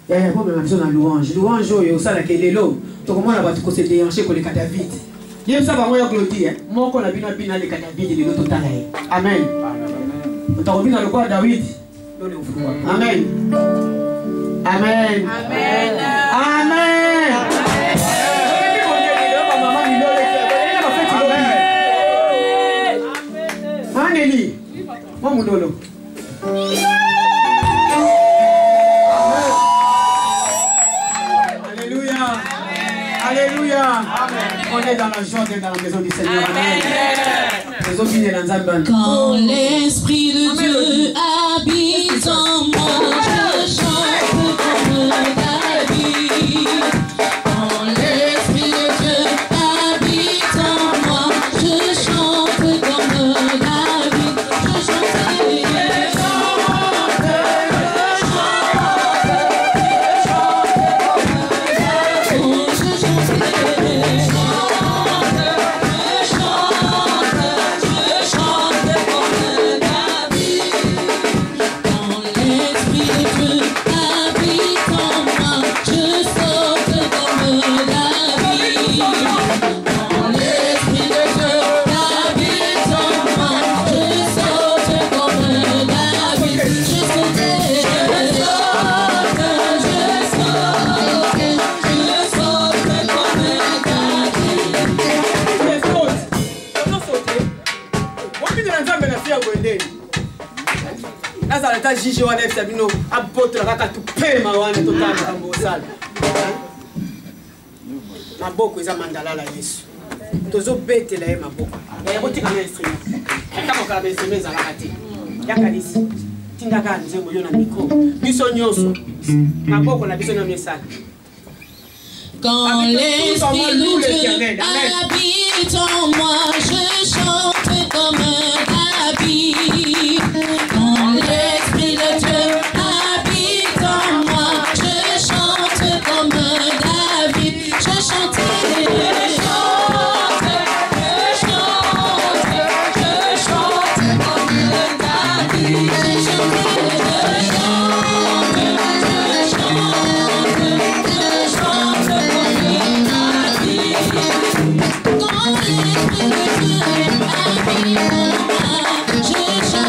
Il y a un problème avec la louange. Louange, il y a ça qui est l'eau. Donc, comment on va se déhancher pour les David. Il y a ça, moi, je dis, moi, on a bien les David et l'autre total. Amen. On t'a revu dans le roi David. Amen. Amen. Amen. Amen. Amen. Moi, mon dolo. Alléluia. On est dans la joie d'être dans la maison du Seigneur. Amen. Quand l'Esprit de Dieu habite en moi, je chante comme David. Quand l'Esprit de Dieu habite en moi, je chante comme David. Je chante. Jiji wana Sabino abotra kaka tupema wana totanga kambo sala. Maboko eza mandala la Yesu. Tozo betela ye maboko. Ya botika na instrument. Kama kala instrument za lakati. Yakalisi. Tinga ka nzembo yo na micro. Biso nyonso. Maboko na biso nyonso sala. Quand l'Esprit de Dieu habite en moi, je chante comme David. Quand l'Esprit de Dieu habite en moi, je chante comme David. Je chante, je chante, je chante, je chante comme David. Je chante, je chante, je chante, je chante comme David. Quand l'Esprit de Dieu habite en moi, je chante.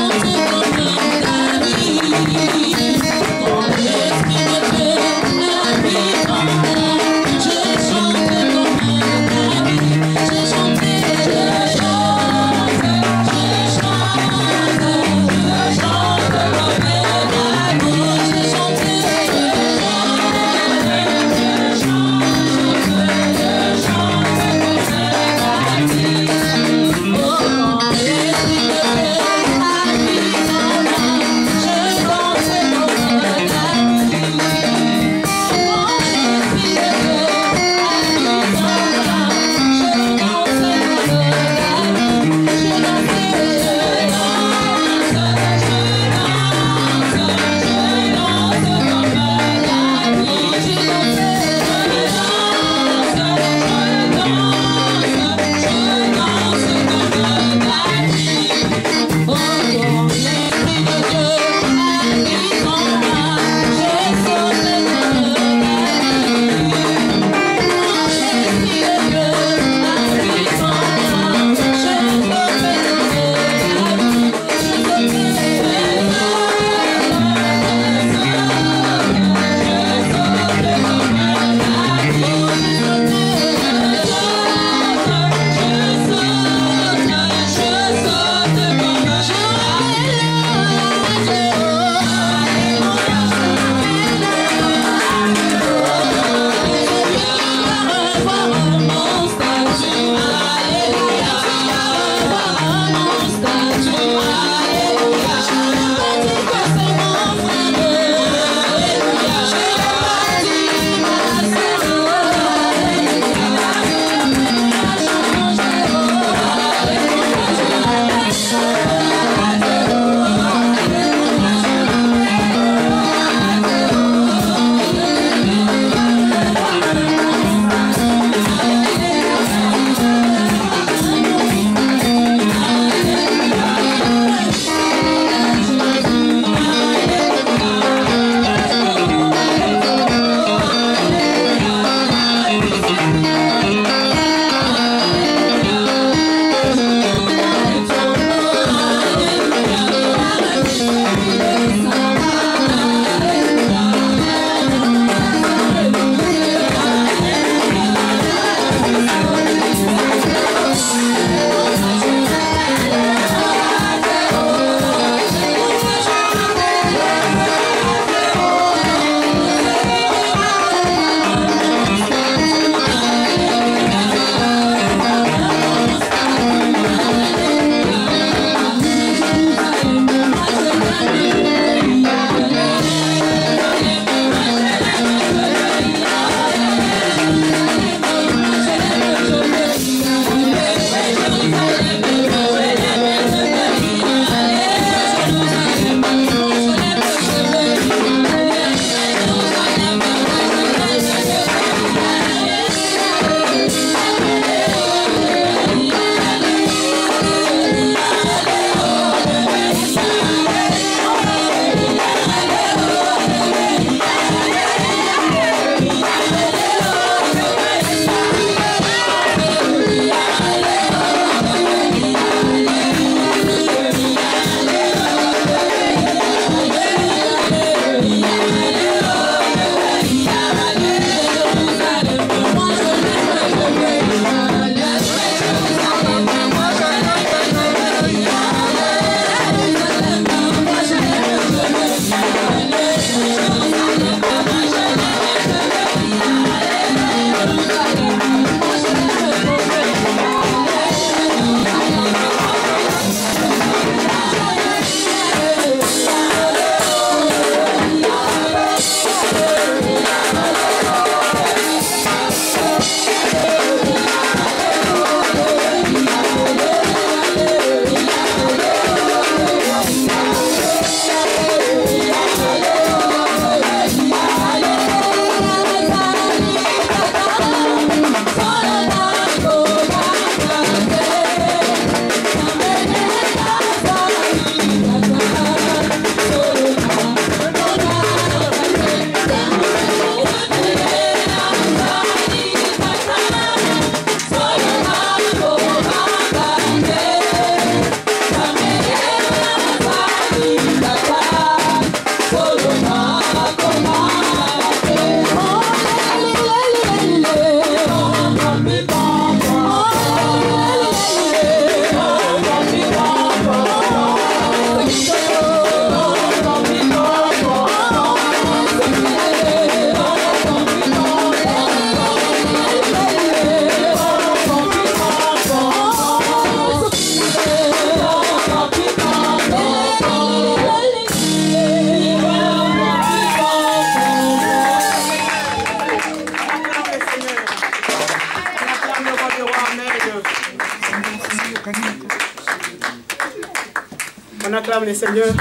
acclame le Seigneur.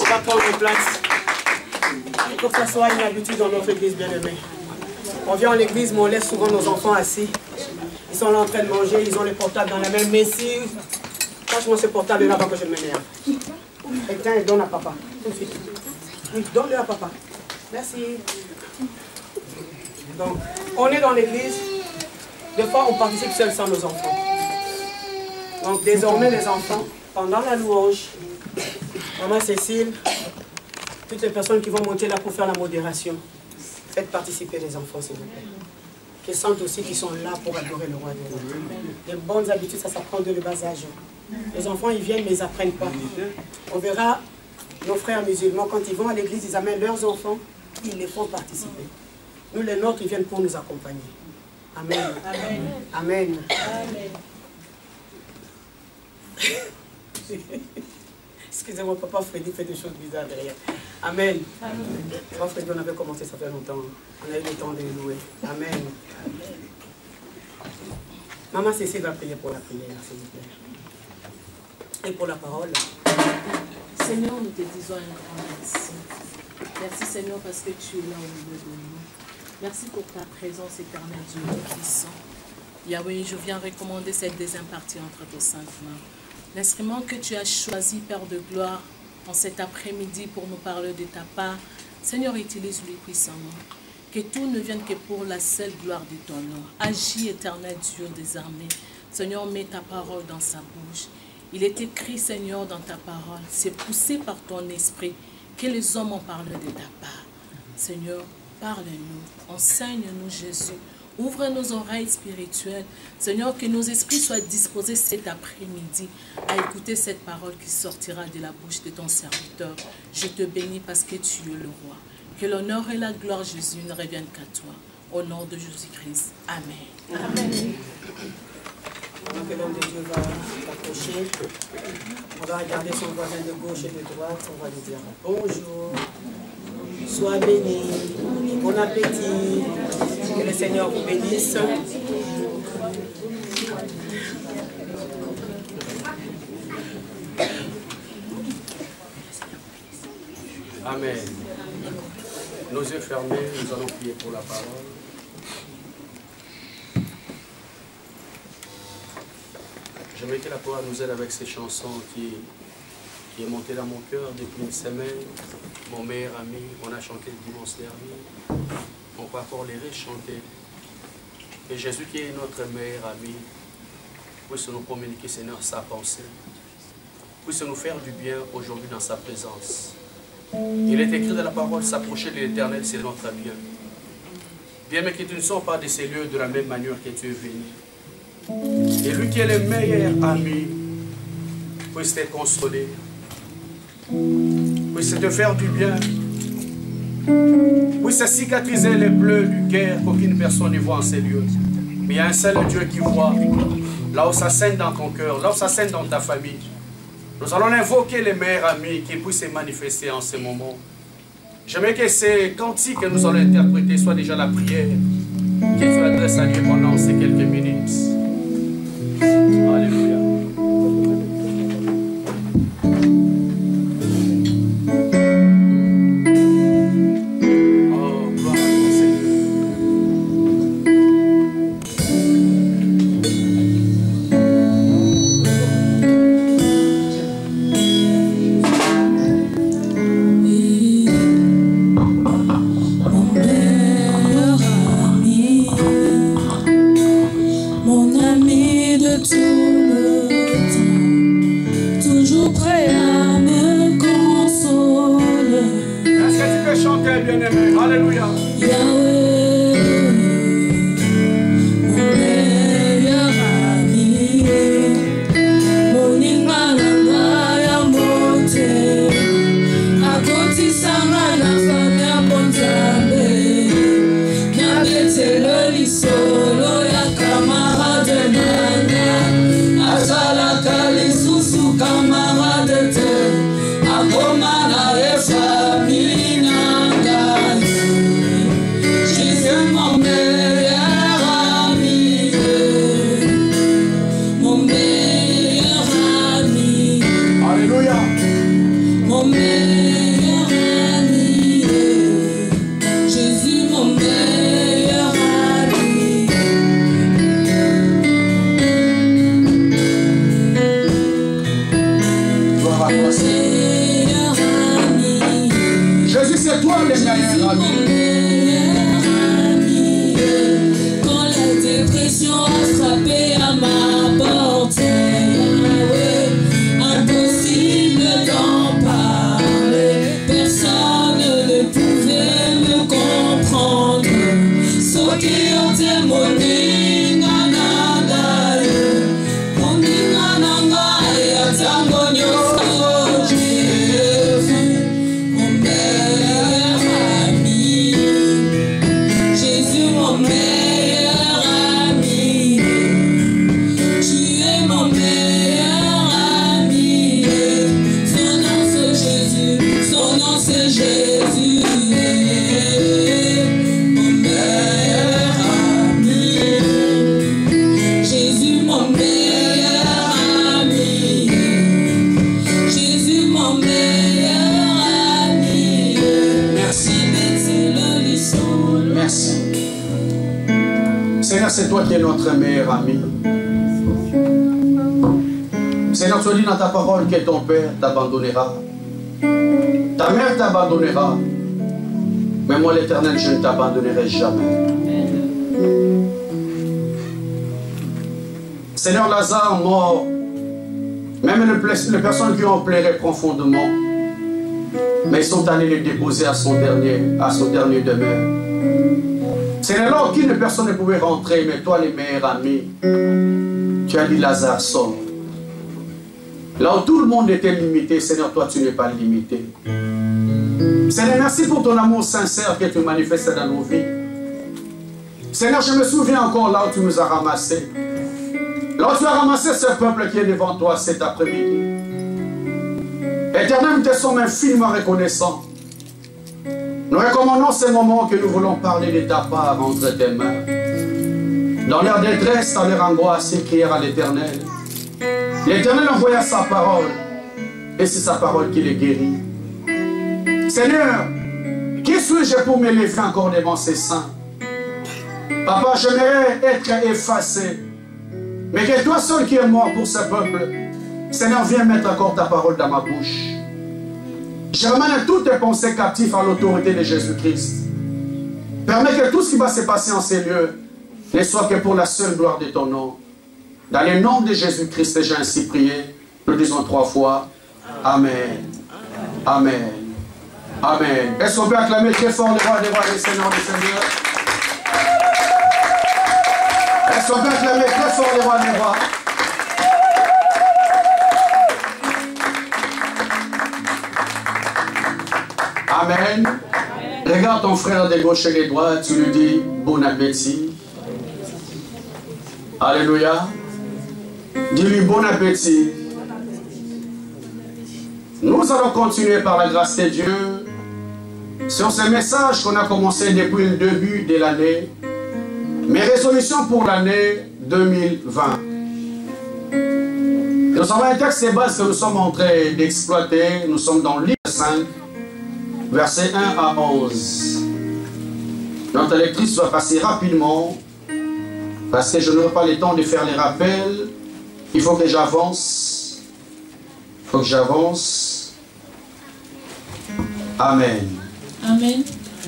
On va prendre place. Il faut que ça soit une habitude dans notre église bien-aimée. On vient en église, mais on laisse souvent nos enfants assis. Ils sont là en train de manger, ils ont les portables dans la main. Mais si, franchement, ce portable est là avant que je m'énerve. Et tiens, il donne à papa. Tout de suite. Oui, donne-le à papa. Merci. Donc, on est dans l'église. Des fois, on participe seul sans nos enfants. Donc, désormais, les enfants, pendant la louange, Maman Cécile, toutes les personnes qui vont monter là pour faire la modération, faites participer les enfants, s'il vous plaît. Qu'ils sentent aussi qu'ils sont là pour adorer le roi des rois. Les bonnes habitudes, ça s'apprend de le bas âge. Les enfants, ils viennent, mais ils n'apprennent pas. On verra nos frères musulmans, quand ils vont à l'église, ils amènent leurs enfants, ils les font participer. Nous, les nôtres, ils viennent pour nous accompagner. Amen. Amen. Amen. Amen. Excusez-moi, papa Freddy fait des choses bizarres derrière. Amen. Amen. Papa Freddy, on avait commencé, ça fait longtemps. On a eu le temps de louer. Amen. Maman Cécile va prier pour la prière, s'il vous plaît. Et pour la parole. Seigneur, nous te disons un grand merci. Merci Seigneur parce que tu es là au milieu de nous. Merci pour ta présence éternelle, Dieu puissant. Yahweh, je viens recommander cette deuxième partie entre tes saintes mains. L'instrument que tu as choisi, Père de gloire, en cet après-midi pour nous parler de ta part, Seigneur, utilise-le puissamment. Que tout ne vienne que pour la seule gloire de ton nom. Agis, éternel Dieu des armées. Seigneur, mets ta parole dans sa bouche. Il est écrit, Seigneur, dans ta parole, c'est poussé par ton esprit que les hommes ont parlé de ta part. Seigneur, parle-nous, enseigne-nous Jésus. Ouvre nos oreilles spirituelles. Seigneur, que nos esprits soient disposés cet après-midi à écouter cette parole qui sortira de la bouche de ton serviteur. Je te bénis parce que tu es le roi. Que l'honneur et la gloire, Jésus, ne reviennent qu'à toi. Au nom de Jésus-Christ. Amen. Amen. Donc l'homme de Dieu va s'approcher. On va regarder son voisin de gauche et de droite. On va lui dire bonjour. Sois béni. Bon appétit. Que le Seigneur vous bénisse. Amen. Nos yeux fermés, nous allons prier pour la parole. J'aimerais que la parole nous aide avec ces chansons qui est montée dans mon cœur depuis une semaine. Mon meilleur ami, on a chanté le dimanche dernier. On peut encore les réchanter. Et Jésus qui est notre meilleur ami, puisse nous communiquer, Seigneur, sa pensée. Puisse nous faire du bien aujourd'hui dans sa présence. Il est écrit dans la parole, s'approcher de l'Éternel, c'est notre bien. Bien, mais que tu ne sors pas de ces lieux de la même manière que tu es venu. Et lui qui est le meilleur ami, puisse te consoler, puisse te faire du bien, puisse cicatriser les plaies du cœur qu'aucune personne ne voit en ces lieux. Mais il y a un seul Dieu qui voit, là où ça saigne dans ton cœur, là où ça saigne dans ta famille. Nous allons invoquer les meilleurs amis qui puissent se manifester en ce moment. J'aimerais que ces cantiques que nous allons interpréter soient déjà la prière que tu adresses à Dieu pendant ces quelques minutes. Alléluia. toi le meilleur ami. Quand la dépression a frappé à ma porte, impossible d'en parler. Personne ne pouvait me comprendre. Sauter en témoigner. Seigneur, c'est toi qui es notre meilleur ami. Seigneur, tu dis dans ta parole que ton père t'abandonnera. Ta mère t'abandonnera. Mais moi, l'Éternel, je ne t'abandonnerai jamais. Seigneur, Lazare mort. Même les personnes qui ont pleuré profondément. Mais ils sont allés le déposer à son dernier demeure. Seigneur, là, aucune personne ne pouvait rentrer, mais toi, les meilleurs amis, tu as dit Lazare sort. Là où tout le monde était limité, Seigneur, toi, tu n'es pas limité. Seigneur, merci pour ton amour sincère que tu manifestes dans nos vies. Seigneur, je me souviens encore là où tu nous as ramassés. Là où tu as ramassé ce peuple qui est devant toi cet après-midi. Éternel, nous te sommes infiniment reconnaissants. Nous recommandons ces moments que nous voulons parler de ta part entre tes mains. Dans leur détresse, dans leur angoisse, ils crièrent à l'Éternel. L'Éternel envoya sa parole. Et c'est sa parole qui les guérit. Seigneur, qui suis-je pour me lever encore devant ces saints? Papa, j'aimerais être effacé. Mais que toi seul qui es mort pour ce peuple, Seigneur, viens mettre encore ta parole dans ma bouche. Je ramène toutes tes pensées captives à l'autorité de Jésus-Christ. Permets que tout ce qui va se passer en ces lieux ne soit que pour la seule gloire de ton nom. Dans le nom de Jésus-Christ, j'ai ainsi prié. Nous disons 3 fois. Amen. Amen. Amen. Est-ce qu'on peut acclamer très fort le roi des rois et le Seigneur des seigneurs? Est-ce qu'on peut acclamer très fort le roi des rois? Amen. Regarde ton frère de gauche et de droite, tu lui dis bon appétit. Alléluia. Dis-lui bon appétit. Nous allons continuer par la grâce de Dieu sur ce message qu'on a commencé depuis le début de l'année. Mes résolutions pour l'année 2020. Nous avons un texte de base que nous sommes en train d'exploiter. Nous sommes dans le livre 5. Versets 1 à 11. Notre lectrice va passer rapidement parce que je n'aurai pas le temps de faire les rappels. Il faut que j'avance. Il faut que j'avance. Amen. Amen.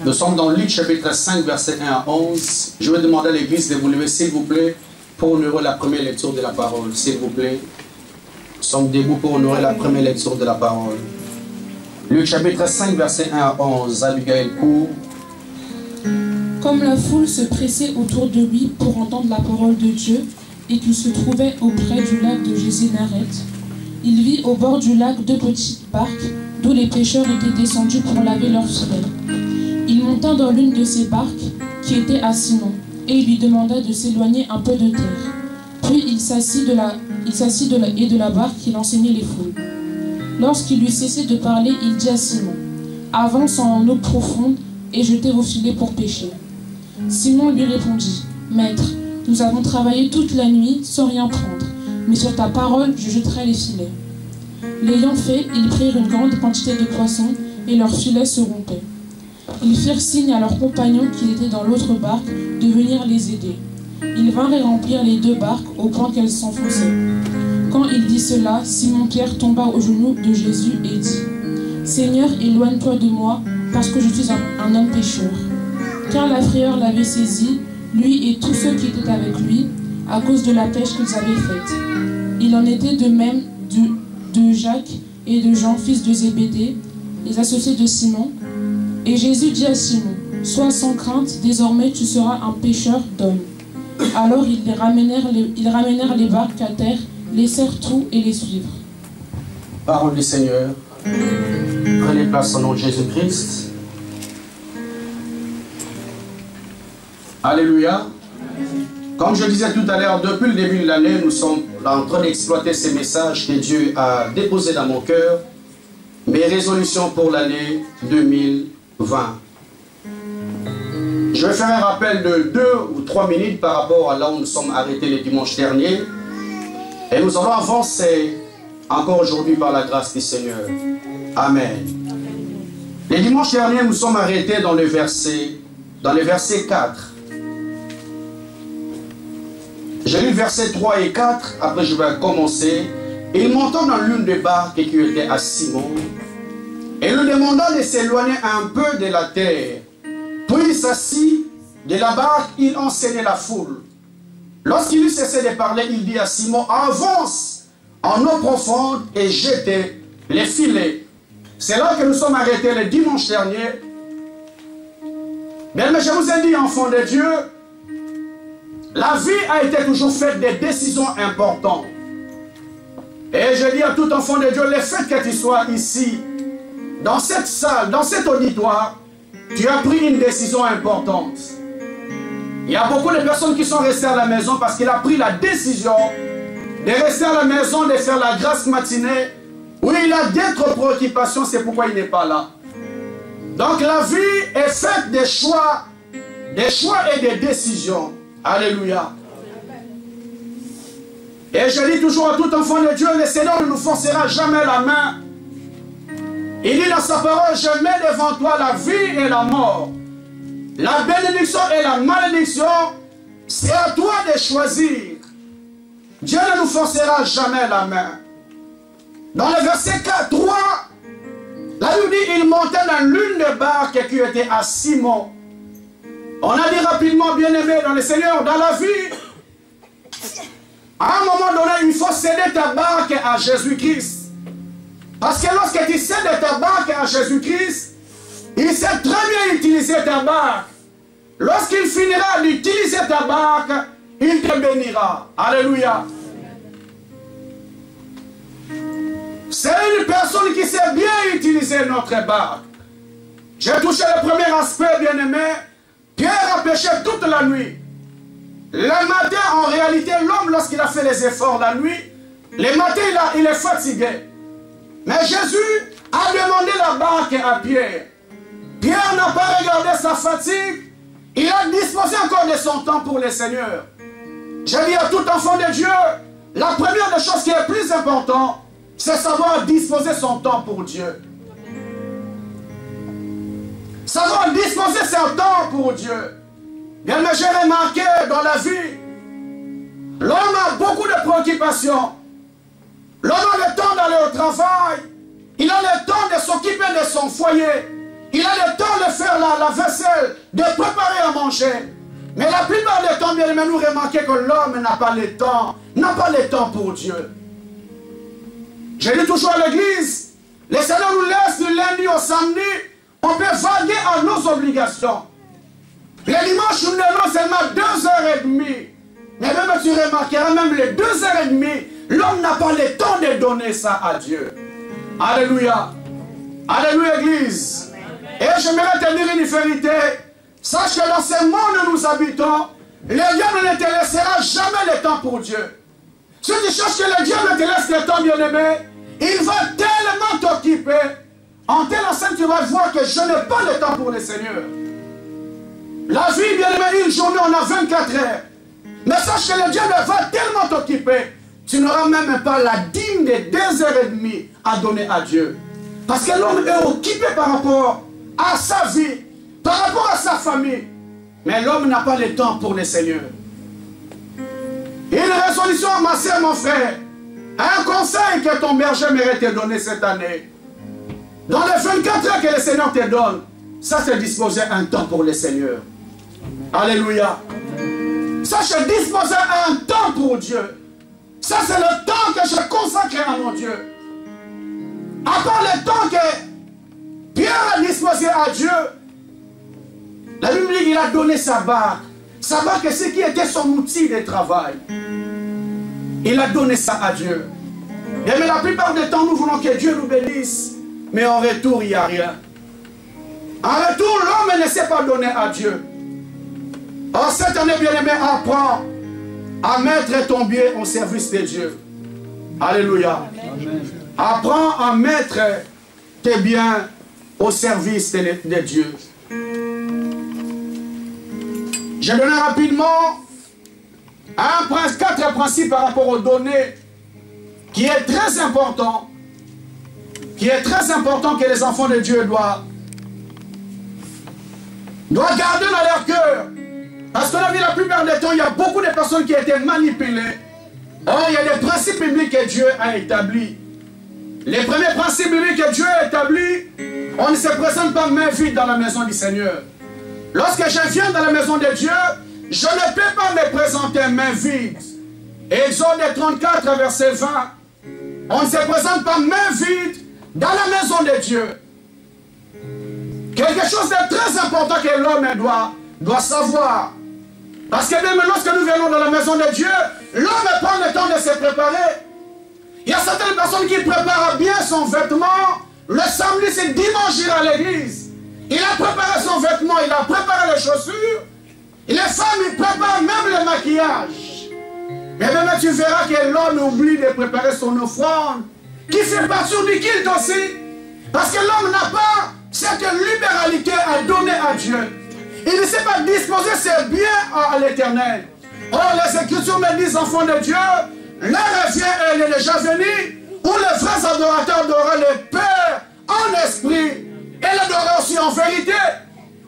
Nous sommes dans Luc chapitre 5, versets 1 à 11. Je vais demander à l'église de vous lever, s'il vous plaît, pour honorer la première lecture de la parole. S'il vous plaît. Nous sommes debout pour honorer la première lecture de la parole. Luc chapitre 5, verset 1 à 11, Abigail court. Comme la foule se pressait autour de lui pour entendre la parole de Dieu et qu'il se trouvait auprès du lac de Génésaret, il vit au bord du lac 2 petites barques d'où les pêcheurs étaient descendus pour laver leurs filets. Il monta dans l'une de ces barques qui était à Simon et il lui demanda de s'éloigner un peu de terre. Puis il s'assit de la haie de la barque qu'il enseignait les foules. Lorsqu'il eut cessé de parler, il dit à Simon, « Avance en eau profonde et jetez vos filets pour pêcher. » Simon lui répondit, « Maître, nous avons travaillé toute la nuit sans rien prendre, mais sur ta parole, je jetterai les filets. » L'ayant fait, ils prirent une grande quantité de poissons et leurs filets se rompaient. Ils firent signe à leurs compagnons qui étaient dans l'autre barque de venir les aider. Ils vinrent remplir les 2 barques au point qu'elles s'enfonçaient. Quand il dit cela, Simon-Pierre tomba aux genoux de Jésus et dit, « Seigneur, éloigne-toi de moi, parce que je suis un homme pécheur. Car la frayeur l'avait saisi, lui et tous ceux qui étaient avec lui, à cause de la pêche qu'ils avaient faite. Il en était de même de Jacques et de Jean, fils de Zébédée, les associés de Simon. Et Jésus dit à Simon, « Sois sans crainte, désormais tu seras un pêcheur d'hommes. » Alors ils ramenèrent les barques à terre, laissèrent tout et les suivre. Parole du Seigneur. Prenez place au nom de Jésus-Christ. Alléluia. Comme je disais tout à l'heure, depuis le début de l'année, nous sommes en train d'exploiter ces messages que Dieu a déposés dans mon cœur. Mes résolutions pour l'année 2020. Je vais faire un rappel de 2 ou 3 minutes par rapport à là où nous sommes arrêtés le dimanche dernier. Et nous allons avancer encore aujourd'hui par la grâce du Seigneur. Amen. Le dimanche dernier, nous sommes arrêtés dans le verset 4. J'ai lu verset 3 et 4, après je vais commencer. Il monta dans l'une des barques qui était à Simon, et lui demanda de s'éloigner un peu de la terre. Puis il s'assit de la barque, il enseignait la foule. Lorsqu'il eut cessé de parler, il dit à Simon, avance en eau profonde et jetez les filets. C'est là que nous sommes arrêtés le dimanche dernier. Mais je vous ai dit, enfants de Dieu, la vie a été toujours faite de décisions importantes. Et je dis à tout enfant de Dieu, le fait que tu sois ici, dans cette salle, dans cet auditoire, tu as pris une décision importante. Il y a beaucoup de personnes qui sont restées à la maison parce qu'il a pris la décision de rester à la maison, de faire la grâce matinée. Oui, il a d'autres préoccupations, c'est pourquoi il n'est pas là. Donc la vie est faite des choix et des décisions. Alléluia. Et je dis toujours à tout enfant de Dieu, le Seigneur ne nous forcera jamais la main. Il dit dans sa parole, je mets devant toi la vie et la mort. La bénédiction et la malédiction, c'est à toi de choisir. Dieu ne nous forcera jamais la main. Dans le verset 3, la Bible dit, il montait dans l'une des barques qui était à Simon. On a dit rapidement, bien aimé dans le Seigneur, dans la vie, à un moment donné, il faut céder ta barque à Jésus-Christ. Parce que lorsque tu cèdes ta barque à Jésus-Christ, il sait très bien utiliser ta barque. Lorsqu'il finira d'utiliser ta barque, il te bénira. Alléluia. C'est une personne qui sait bien utiliser notre barque. J'ai touché le premier aspect, bien aimé. Pierre a péché toute la nuit. Le matin, en réalité, l'homme, lorsqu'il a fait les efforts la nuit, le matin, il est fatigué. Mais Jésus a demandé la barque à Pierre. Pierre n'a pas regardé sa fatigue. Il a disposé encore de son temps pour le Seigneur. Je dis à tout enfant de Dieu, la première des choses qui est plus importante, c'est savoir disposer son temps pour Dieu. Savoir disposer son temps pour Dieu. Bien, mais j'ai remarqué dans la vie, l'homme a beaucoup de préoccupations. L'homme a le temps d'aller au travail. Il a le temps de s'occuper de son foyer. Il a le temps de faire la vaisselle, de préparer à manger. Mais la plupart du temps, bien aimé, nous remarquons que l'homme n'a pas le temps pour Dieu. Je dis toujours à l'église, le Seigneur nous laisse du lundi au samedi, on peut vaguer à nos obligations. Le dimanche, nous donnons seulement 2h30. Mais même tu remarqueras, même les 2h30, l'homme n'a pas le temps de donner ça à Dieu. Alléluia. Alléluia, église. Et j'aimerais te dire une vérité. Sache que dans ce monde où nous habitons, le diable ne te laissera jamais le temps pour Dieu. Si tu cherches que le diable te laisse le temps, bien-aimé, il va tellement t'occuper. En telle enceinte, tu vas voir que je n'ai pas le temps pour le Seigneur. La vie, bien-aimé, une journée, on a 24 heures. Mais sache que le diable va tellement t'occuper, tu n'auras même pas la dîme de 2h30 à donner à Dieu. Parce que l'homme est occupé par rapport à sa vie, par rapport à sa famille. Mais l'homme n'a pas le temps pour le Seigneur. Une résolution, ma soeur, mon frère. Un conseil que ton berger mérite te donner cette année. Dans les 24 heures que le Seigneur te donne, Ça, c'est disposer un temps pour le Seigneur. Alléluia. Ça, c'est disposer un temps pour Dieu. Ça, c'est le temps que je consacre à mon Dieu. À part le temps que Pierre a disposé à Dieu, la Bible dit qu'il a donné sa barque. Sa barque, c'est ce qui était son outil de travail. Il a donné ça à Dieu. Et mais la plupart du temps, nous voulons que Dieu nous bénisse. Mais en retour, il n'y a rien. En retour, l'homme ne s'est pas donné à Dieu. Alors cette année, bien-aimé, apprends à mettre ton bien au service de Dieu. Alléluia. Amen. Apprends à mettre tes biens au service de Dieu. Je donne rapidement 4 principes par rapport aux données qui est très important. Que les enfants de Dieu doivent garder dans leur cœur. Parce qu'on a vu la plupart du temps, il y a beaucoup de personnes qui ont été manipulées. Or, il y a des principes bibliques que Dieu a établis. Les premiers principes bibliques que Dieu a établis, on ne se présente pas main vide dans la maison du Seigneur. Lorsque je viens dans la maison de Dieu, je ne peux pas me présenter main vide. Exode 34, verset 20. On ne se présente pas main vide dans la maison de Dieu. Quelque chose de très important que l'homme doit savoir. Parce que même lorsque nous venons dans la maison de Dieu, l'homme prend le temps de se préparer. Il y a certaines personnes qui préparent bien son vêtement. Le samedi, c'est dimanche, il à l'église. Il a préparé son vêtement, il a préparé les chaussures. Et les femmes, ils préparent même le maquillage. Mais même tu verras que l'homme oublie de préparer son offrande, qui fait partie du culte aussi. Parce que l'homme n'a pas cette libéralité à donner à Dieu. Il ne sait pas disposer ses biens à l'Éternel. Or, les Écritures me disent, enfants de Dieu, l'heure vient et elle est déjà venue, où les vrais adorateurs adorent le Père en esprit et l'adorer aussi en vérité.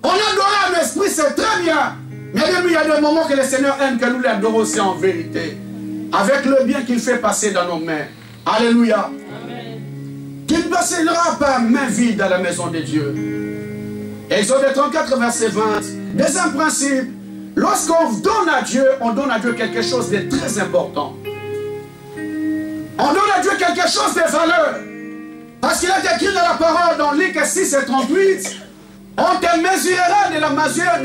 On adore en esprit, c'est très bien. Mais même il y a des moments que le Seigneur aime que nous l'adorons aussi en vérité. Avec le bien qu'il fait passer dans nos mains. Alléluia. Amen. Tu ne passeras pas main vide dans la maison de Dieu. Exode 34, verset 20. Deuxième principe. Lorsqu'on donne à Dieu, on donne à Dieu quelque chose de très important. On donne à Dieu quelque chose de valeur. Parce qu'il est écrit dans la parole dans Luc 6 et 38. On te mesurera de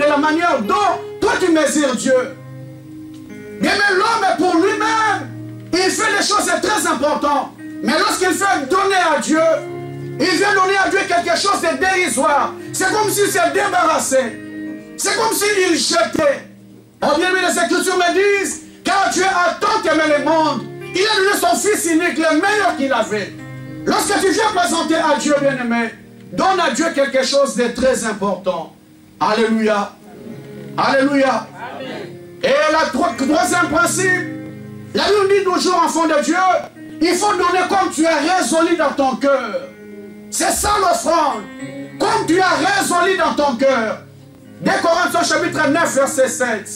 la manière dont toi tu mesures Dieu. Mais même l'homme pour lui-même, il fait des choses très importantes. Mais lorsqu'il fait donner à Dieu, il vient donner à Dieu quelque chose de dérisoire. C'est comme s'il s'est débarrassé. C'est comme s'il jetait. Oh bien, mais les Écritures me disent, car Dieu a tant aimé le monde, il a donné son Fils unique, le meilleur qu'il avait. Lorsque tu viens présenter à Dieu, bien-aimé, donne à Dieu quelque chose de très important. Alléluia. Alléluia. Amen. Et le troisième principe, la Bible dit toujours, enfant de Dieu, il faut donner comme tu as résolu dans ton cœur. C'est ça l'offrande. Comme tu as résolu dans ton cœur. 2 Corinthiens chapitre 9, verset 7.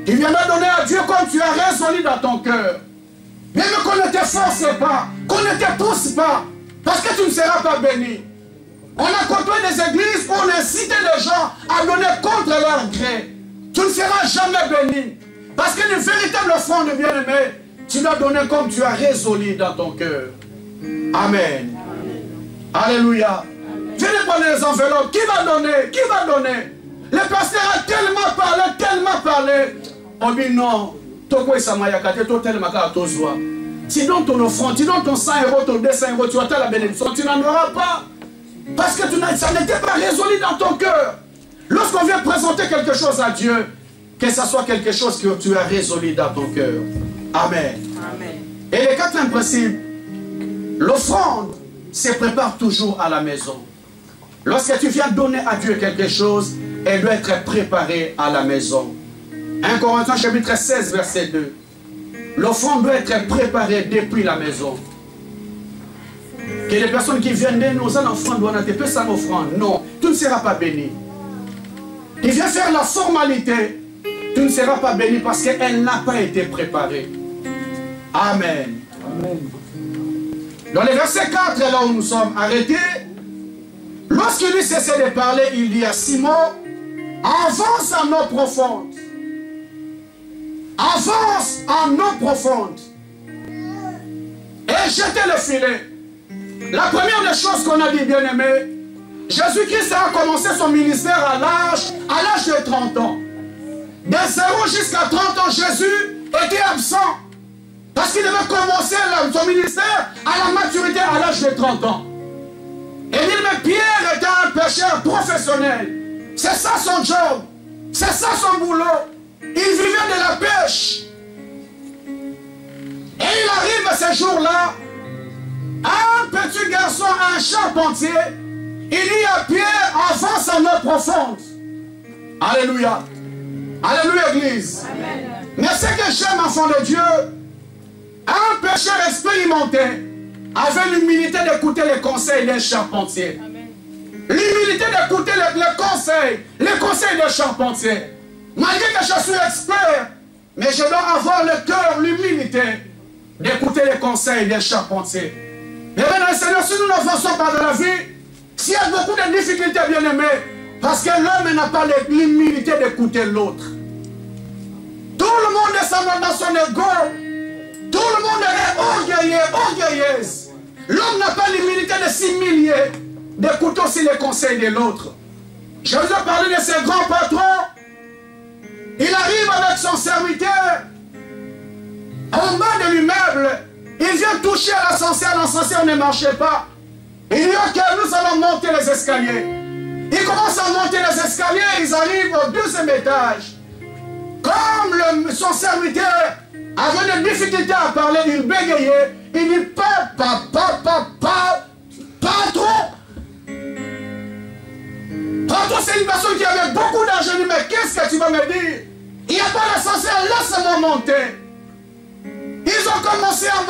Tu viendras donner à Dieu comme tu as résolu dans ton cœur. Même qu'on ne te force pas, qu'on ne te pousse pas, parce que tu ne seras pas béni. On a côtoyé des églises où on incitait les gens à donner contre leur gré. Tu ne seras jamais béni. Parce qu'une véritable offrande, bien-aimé, tu dois donner comme tu as résolu dans ton cœur. Amen. Amen. Alléluia. Venez prendre les enveloppes. Qui va donner? Qui va donner? Le pasteur a tellement parlé. On dit non. Tu donnes ton offrande, tu donnes ton 100 €, ton 200 €, tu attends la bénédiction, tu n'en auras pas. Parce que ça n'était pas résolu dans ton cœur. Lorsqu'on vient présenter quelque chose à Dieu, que ce soit quelque chose que tu as résolu dans ton cœur. Amen. Amen. Et le quatrième principe, l'offrande se prépare toujours à la maison. Lorsque tu viens donner à Dieu quelque chose, elle doit être préparée à la maison. 1 Corinthiens chapitre 16, verset 2. L'offrande doit être préparée depuis la maison. Que les personnes qui viennent de nous, ça l'offrande doit être ça l'offrande. Non, tu ne seras pas béni. Tu viens faire la formalité, tu ne seras pas béni parce qu'elle n'a pas été préparée. Amen. Amen. Dans le verset 4, là où nous sommes arrêtés, Lorsqu'il lui cessait de parler, il dit à Simon, avance en eau profonde. Avance en eau profonde. Et jetez le filet. La première des choses qu'on a dit, bien aimé, Jésus-Christ a commencé son ministère à l'âge de 30 ans. De 0 jusqu'à 30 ans, Jésus était absent. Parce qu'il devait commencer son ministère à la maturité à l'âge de 30 ans. Et il dit, mais Pierre était un pêcheur professionnel. C'est ça son job. C'est ça son boulot. Il vivait de la pêche. Et il arrive à ce jour-là, un petit garçon, un charpentier, il dit à Pierre, avance en eau profonde. Alléluia. Alléluia, Église. Amen. Mais ce que j'aime, enfant de Dieu, un pécheur expérimenté avait l'humilité d'écouter les conseils d'un charpentier. L'humilité d'écouter les conseils d'un charpentier. Malgré que je suis expert, mais je dois avoir le cœur, l'humilité d'écouter les conseils des charpentiers. Mais maintenant, Seigneur, si nous n'avançons pas dans la vie, s'il y a beaucoup de difficultés, bien aimés, parce que l'homme n'a pas l'humilité d'écouter l'autre. Tout le monde est dans son ego. Tout le monde est orgueilleux, orgueilleuse. L'homme n'a pas l'humilité de s'humilier, d'écouter aussi les conseils de l'autre. Je vous ai parlé de ces grands patrons. Il arrive avec son serviteur en bas de l'immeuble. Il vient toucher à l'ascenseur. L'ascenseur ne marchait pas. Il dit ok, nous allons monter les escaliers. Ils commencent à monter les escaliers. Ils arrivent au 12e étage. Comme son serviteur avait des difficultés à parler, il bégayait. Il dit patron. Patron, c'est une personne qui avait beaucoup d'argent. Il dit mais qu'est-ce que tu vas me dire? Il n'y a pas d'ascenseur, laisse-moi monter. Ils ont commencé à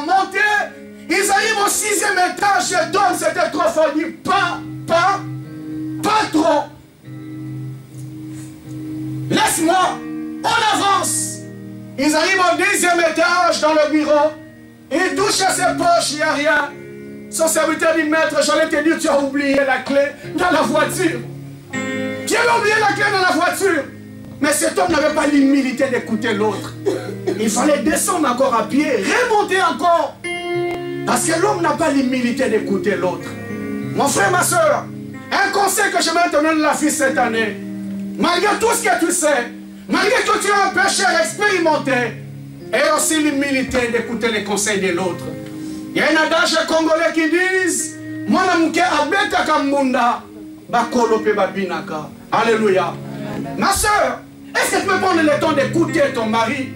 monter. Ils arrivent au 6e étage. Cet homme, c'était trop fort. Il dit patron. Laisse-moi, on avance. Ils arrivent au 10e étage dans le bureau. Ils touchent à ses poches, il n'y a rien. Son serviteur dit, maître, j'allais te dire, tu as oublié la clé dans la voiture. Tu as oublié la clé dans la voiture. Mais cet homme n'avait pas l'humilité d'écouter l'autre. Il fallait descendre encore à pied, remonter encore. Parce que l'homme n'a pas l'humilité d'écouter l'autre. Mon frère, ma soeur, un conseil que je vais te donner de la vie cette année. Malgré tout ce que tu sais, malgré que tu es un pécheur expérimenté, et aussi l'humilité d'écouter les conseils de l'autre. Il y a un adage congolais qui dit Mwana muke abeta kambunda bakolope babinaka. Alléluia. Ma soeur, est-ce que tu peux prendre le temps d'écouter ton mari?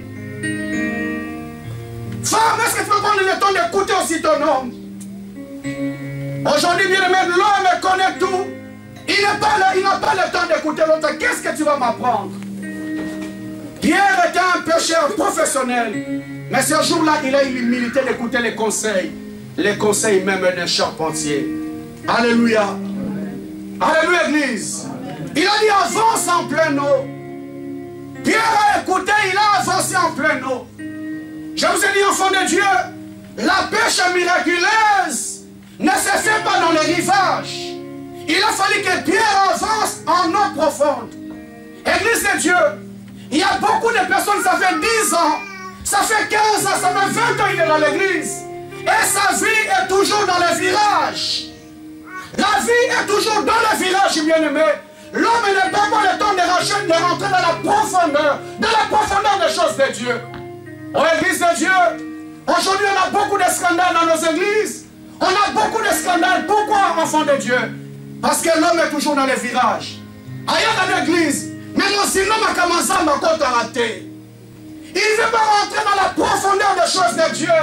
Femme, est-ce que tu peux prendre le temps d'écouter aussi ton homme? Aujourd'hui, bien aimé, l'homme connaît tout. Il n'a pas le temps d'écouter l'autre. Qu'est-ce que tu vas m'apprendre? Pierre était un pécheur professionnel. Mais ce jour-là, il a eu l'humilité d'écouter les conseils même d'un charpentier. Alléluia. Alléluia, Église. Il a dit avance en pleine eau. Pierre a écouté, il a avancé en pleine eau. Je vous ai dit, enfants de Dieu, la pêche miraculeuse ne se fait pas dans les rivages. Il a fallu que Pierre avance en eau profonde. Église de Dieu, il y a beaucoup de personnes, ça fait 10 ans, ça fait 15 ans, ça fait 20 ans, il est dans l'église. Et sa vie est toujours dans les virages. La vie est toujours dans les virages, bien-aimé. L'homme n'est pas le temps de rentrer dans la profondeur des choses de Dieu. Oh, église de Dieu, aujourd'hui on a beaucoup de scandales dans nos églises. On a beaucoup de scandales. Pourquoi, enfants de Dieu? Parce que l'homme est toujours dans les virages. Ailleurs dans l'église, même si l'homme a commencé à me rater, il ne veut pas rentrer dans la profondeur des choses de Dieu.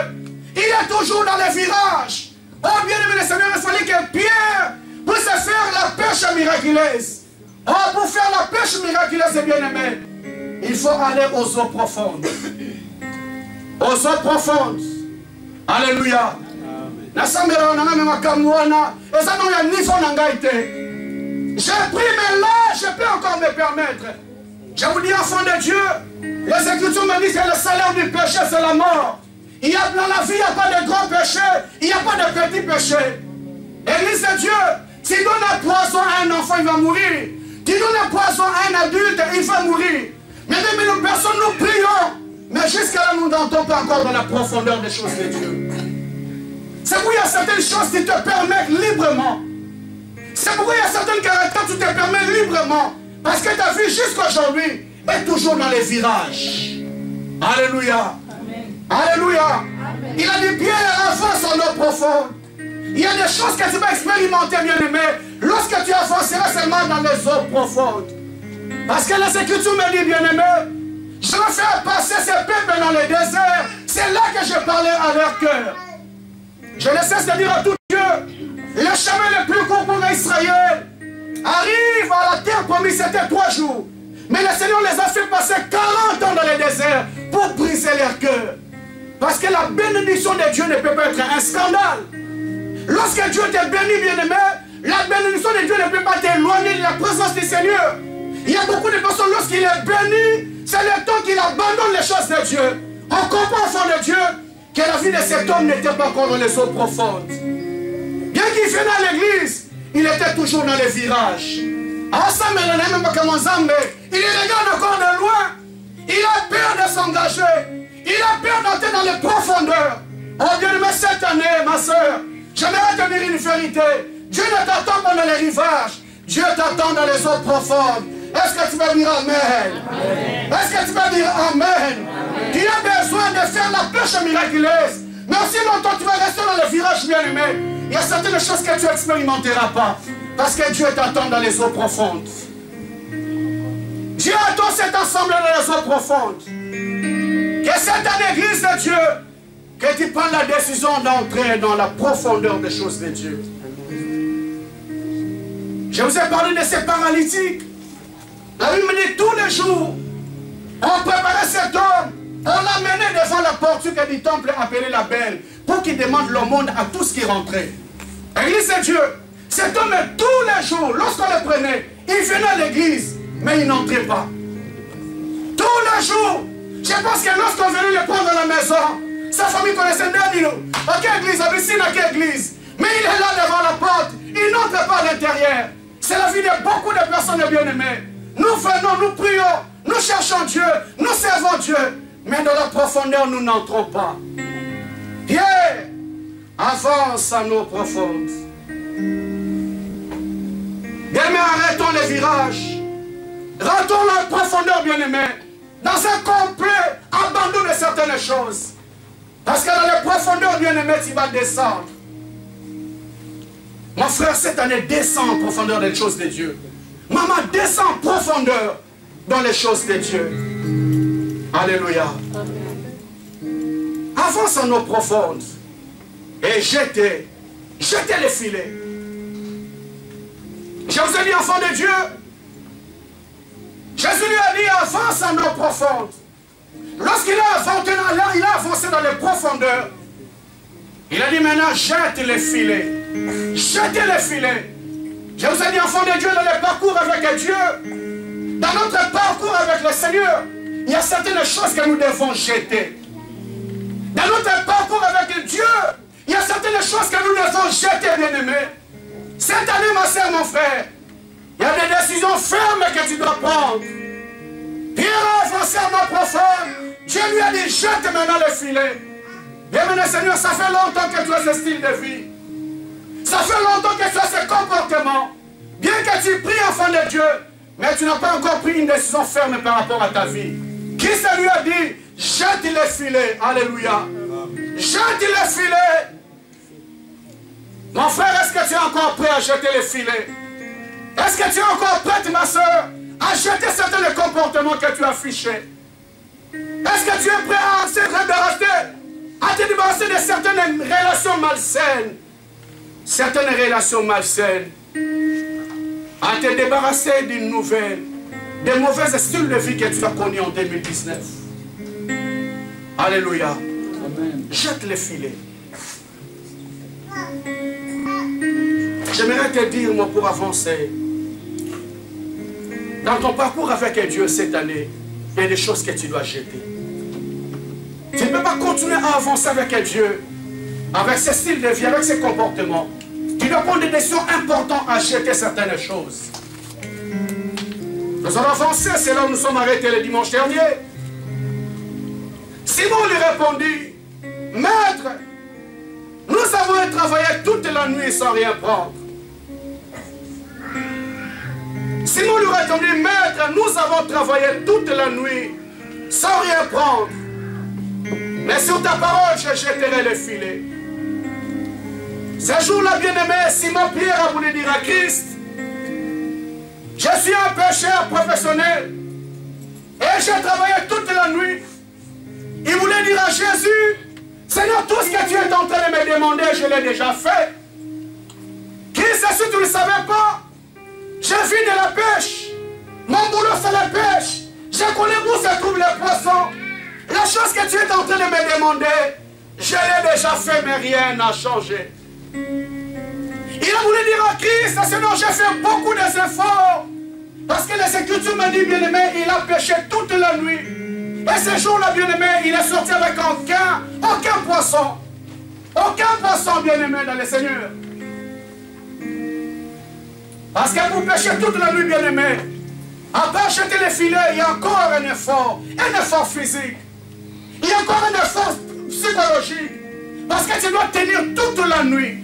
Il est toujours dans les virages. Oh bien aimé le Seigneur, il fallait que Pierre puisse faire la pêche miraculeuse. Oh, pour faire la pêche miraculeuse, bien aimé, il faut aller aux eaux profondes. Aux eaux profondes. Alléluia. J'ai pris, mais là, je peux encore me permettre. Je vous dis, enfants de Dieu, les Écritures me disent que le salaire du péché, c'est la mort. Dans la vie, il n'y a pas de grands péchés, il n'y a pas de petits péchés. Église de Dieu, Si tu donnes un poison à un enfant, il va mourir. Tu donnes un poison à un adulte, il va mourir. Mais nous personnes, nous prions. Mais jusqu'à là, nous n'entrons pas encore dans la profondeur des choses de Dieu. C'est pourquoi il y a certaines choses qui te permettent librement. C'est pourquoi il y a certaines caractères qui te permettent librement. Parce que ta vie jusqu'à aujourd'hui est toujours dans les virages. Alléluia. Amen. Alléluia. Amen. Il a dit bien avance en eau profonde. Il y a des choses que tu vas expérimenter, bien-aimé, lorsque tu avanceras seulement dans les eaux profondes. Parce que les Écritures me disent, bien-aimé, je vais faire passer ces peuples dans les déserts. C'est là que je parlais à leur cœur. Je ne cesse de dire à tout Dieu, le chemin le plus court pour Israël arrive à la terre promise, c'était 3 jours. Mais le Seigneur les a fait passer 40 ans dans les déserts pour briser leur cœur. Parce que la bénédiction de Dieu ne peut pas être un scandale. Lorsque Dieu t'est béni, bien-aimé, la bénédiction de Dieu ne peut pas t'éloigner de la présence du Seigneur. Il y a beaucoup de personnes, lorsqu'il est béni, c'est le temps qu'il abandonne les choses de Dieu. On comprend au fond de Dieu que la vie de cet homme n'était pas encore dans les eaux profondes. Bien qu'il vienne à l'église, il était toujours dans les virages. Ensemble, il regarde encore de loin. Il a peur de s'engager. Il a peur d'entrer dans les profondeurs. Oh Dieu, mais cette année, ma soeur, j'aimerais te dire une vérité. Dieu ne t'attend pas dans les rivages. Dieu t'attend dans les eaux profondes. Est-ce que tu vas dire Amen? Est-ce que tu vas dire Amen? Tu as besoin de faire la pêche miraculeuse. Mais aussi longtemps tu vas rester dans les virages bien-aimés. Il y a certaines choses que tu n'expérimenteras pas. Parce que Dieu t'attend dans les eaux profondes. Dieu attend cet ensemble dans les eaux profondes. Que cette église de Dieu, que tu prennes la décision d'entrer dans la profondeur des choses de Dieu. Je vous ai parlé de ces paralytiques. La Bible me dit tous les jours, on préparait cet homme, on l'a mené devant la porte du temple appelé la Belle, pour qu'il demande l'aumône à tous qui rentraient. L'église de Dieu, cet homme tous les jours, lorsqu'on le prenait, il venait à l'église, mais il n'entrait pas. Tous les jours, je pense que lorsqu'on venait le prendre dans la maison, sa famille connaissait bien, à quelle église, à quelle église. Mais il est là devant la porte, il n'entre pas à l'intérieur. C'est la vie de beaucoup de personnes bien-aimées. Nous venons, nous prions, nous cherchons Dieu, nous servons Dieu. Mais dans la profondeur, nous n'entrons pas. Pierre, avance à nos profondes. Bien-aimés, arrêtons les virages. Rentrons dans la profondeur, bien-aimés. Dans un complet abandon de certaines choses. Parce que dans les profondeurs, bien-aimés, tu vas descendre. Mon frère, cette année, descend en profondeur des choses de Dieu. Maman, descend en profondeur dans les choses de Dieu. Alléluia. Amen. Avance en eau profonde et jetez les filets. Je vous ai dit, enfant de Dieu, Jésus lui a dit, avance en eau profonde. Lorsqu'il a avancé dans les profondeurs, il a dit maintenant, jette les filets. Jetez les filets. Je vous ai dit, enfant de Dieu, dans le parcours avec Dieu, dans notre parcours avec le Seigneur, il y a certaines choses que nous devons jeter. Dans notre parcours avec Dieu, il y a certaines choses que nous devons jeter, bien-aimés. Cette année, ma soeur, mon frère, il y a des décisions fermes que tu dois prendre. Pierre a avancé à ma profonde. Dieu lui a dit, jette maintenant le filet. Bien-aimé Seigneur, ça fait longtemps que tu as ce style de vie. Ça fait longtemps que tu as ce comportement. Bien que tu pries, enfant de Dieu, mais tu n'as pas encore pris une décision ferme par rapport à ta vie. Christ lui a dit, jette les filets. Alléluia. Jette les filets. Mon frère, est-ce que tu es encore prêt à jeter les filets? Est-ce que tu es encore prête, ma soeur, à jeter certains comportements que tu as affichés? Est-ce que tu es prêt à te débarrasser de certaines relations malsaines? Certaines relations malsaines. À te débarrasser d'une nouvelle, des mauvais styles de vie que tu as connus en 2019. Alléluia. Amen. Jette les filets. J'aimerais te dire, moi, pour avancer, dans ton parcours avec Dieu cette année, il y a des choses que tu dois jeter. Tu ne peux pas continuer à avancer avec Dieu, avec ce style de vie, avec ces comportements. Tu Tu dois prendre des décisions importantes à acheter certaines choses. Nous allons avancer, c'est là où nous sommes arrêtés le dimanche dernier. Simon lui répondit, Maître, nous avons travaillé toute la nuit sans rien prendre. Simon lui répondit, Maître, nous avons travaillé toute la nuit sans rien prendre. Mais sur ta parole, je jetterai le filet. Ce jour-là, bien-aimé, Simon Pierre a voulu dire à Christ, je suis un pécheur professionnel et j'ai travaillé toute la nuit. Il voulait dire à Jésus, Seigneur, tout ce que tu es en train de me demander, je l'ai déjà fait. Christ, si tu ne le savais pas, je vis de la pêche. Mon boulot, c'est la pêche. Je connais où se trouvent les poissons. La chose que tu es en train de me demander, je l'ai déjà fait, mais rien n'a changé. Il a voulu dire à Christ, Seigneur, j'ai fait beaucoup d'efforts. Parce que les Écritures me disent, bien-aimé, il a pêché toute la nuit. Et ce jour-là, bien-aimé, il est sorti avec aucun poisson. Aucun poisson, bien-aimé, dans le Seigneur. Parce que pour pêcher toute la nuit, bien-aimé, après jeter les filets, il y a encore un effort physique. Il y a encore un effort psychologique. Parce que tu dois tenir toute la nuit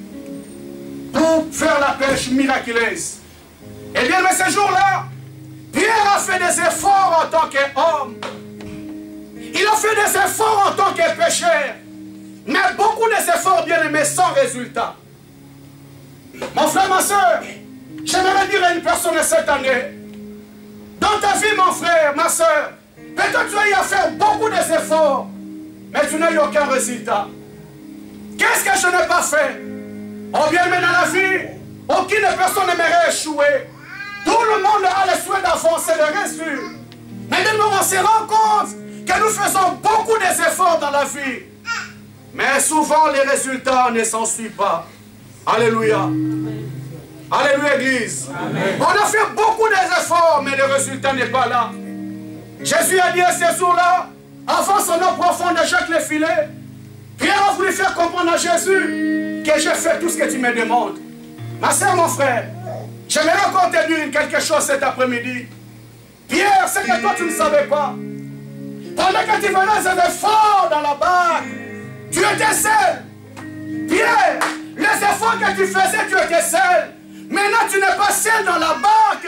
pour faire la pêche miraculeuse. Et bien, mais ce jour-là, Pierre a fait des efforts en tant qu'homme. Il a fait des efforts en tant que pécheur. Mais beaucoup d'efforts, bien aimés, sans résultat. Mon frère, ma soeur, j'aimerais dire à une personne cette année, dans ta vie, mon frère, ma soeur, peut-être tu as eu à faire beaucoup d'efforts, mais tu n'as eu aucun résultat. Qu'est-ce que je n'ai pas fait? Oh bien, mais dans la vie, aucune personne n'aimerait échouer. Tout le monde a le souhait d'avancer, de réussir. Mais nous, on se rend compte que nous faisons beaucoup d'efforts dans la vie. Mais souvent, les résultats ne s'en suivent pas. Alléluia. Alléluia, Église. Amen. On a fait beaucoup d'efforts, mais le résultat n'est pas là. Jésus a dit à ces jours-là, avant son eau profonde, jette les filets. Pierre a voulu faire comprendre à Jésus que j'ai fait tout ce que tu me demandes. Ma soeur, mon frère, j'aimerais encore te dire quelque chose cet après-midi. Pierre, c'est que toi tu ne savais pas. Pendant que tu faisais des efforts dans la barque, tu étais seul. Pierre, les efforts que tu faisais, tu étais seul. Maintenant, tu n'es pas seul dans la barque.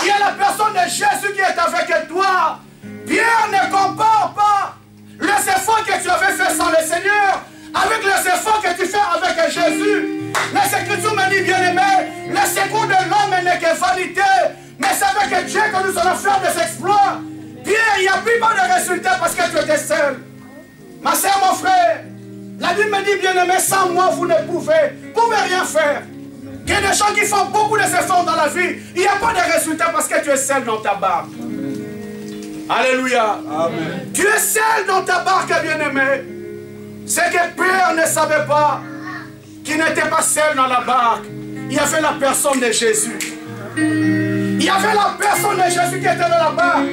Il y a la personne de Jésus qui est avec toi. Pierre, ne compare pas les efforts que tu avais fait sans le Seigneur avec les efforts que tu fais avec Jésus. Les Écritures me disent, bien-aimé, le secours de l'homme n'est que vanité. Mais c'est avec Dieu que nous allons faire des exploits. Pierre, il n'y a plus pas de résultats parce que tu étais seul. Ma soeur, mon frère, la Bible me dit, bien-aimé, sans moi, vous ne pouvez rien faire. Il y a des gens qui font beaucoup d'efforts dans la vie. Il n'y a pas de résultats parce que tu es seul dans ta barque. Alléluia. Amen. Tu es seul dans ta barque, bien-aimé. C'est que Pierre ne savait pas qu'il n'était pas seul dans la barque. Il y avait la personne de Jésus. Il y avait la personne de Jésus qui était dans la barque.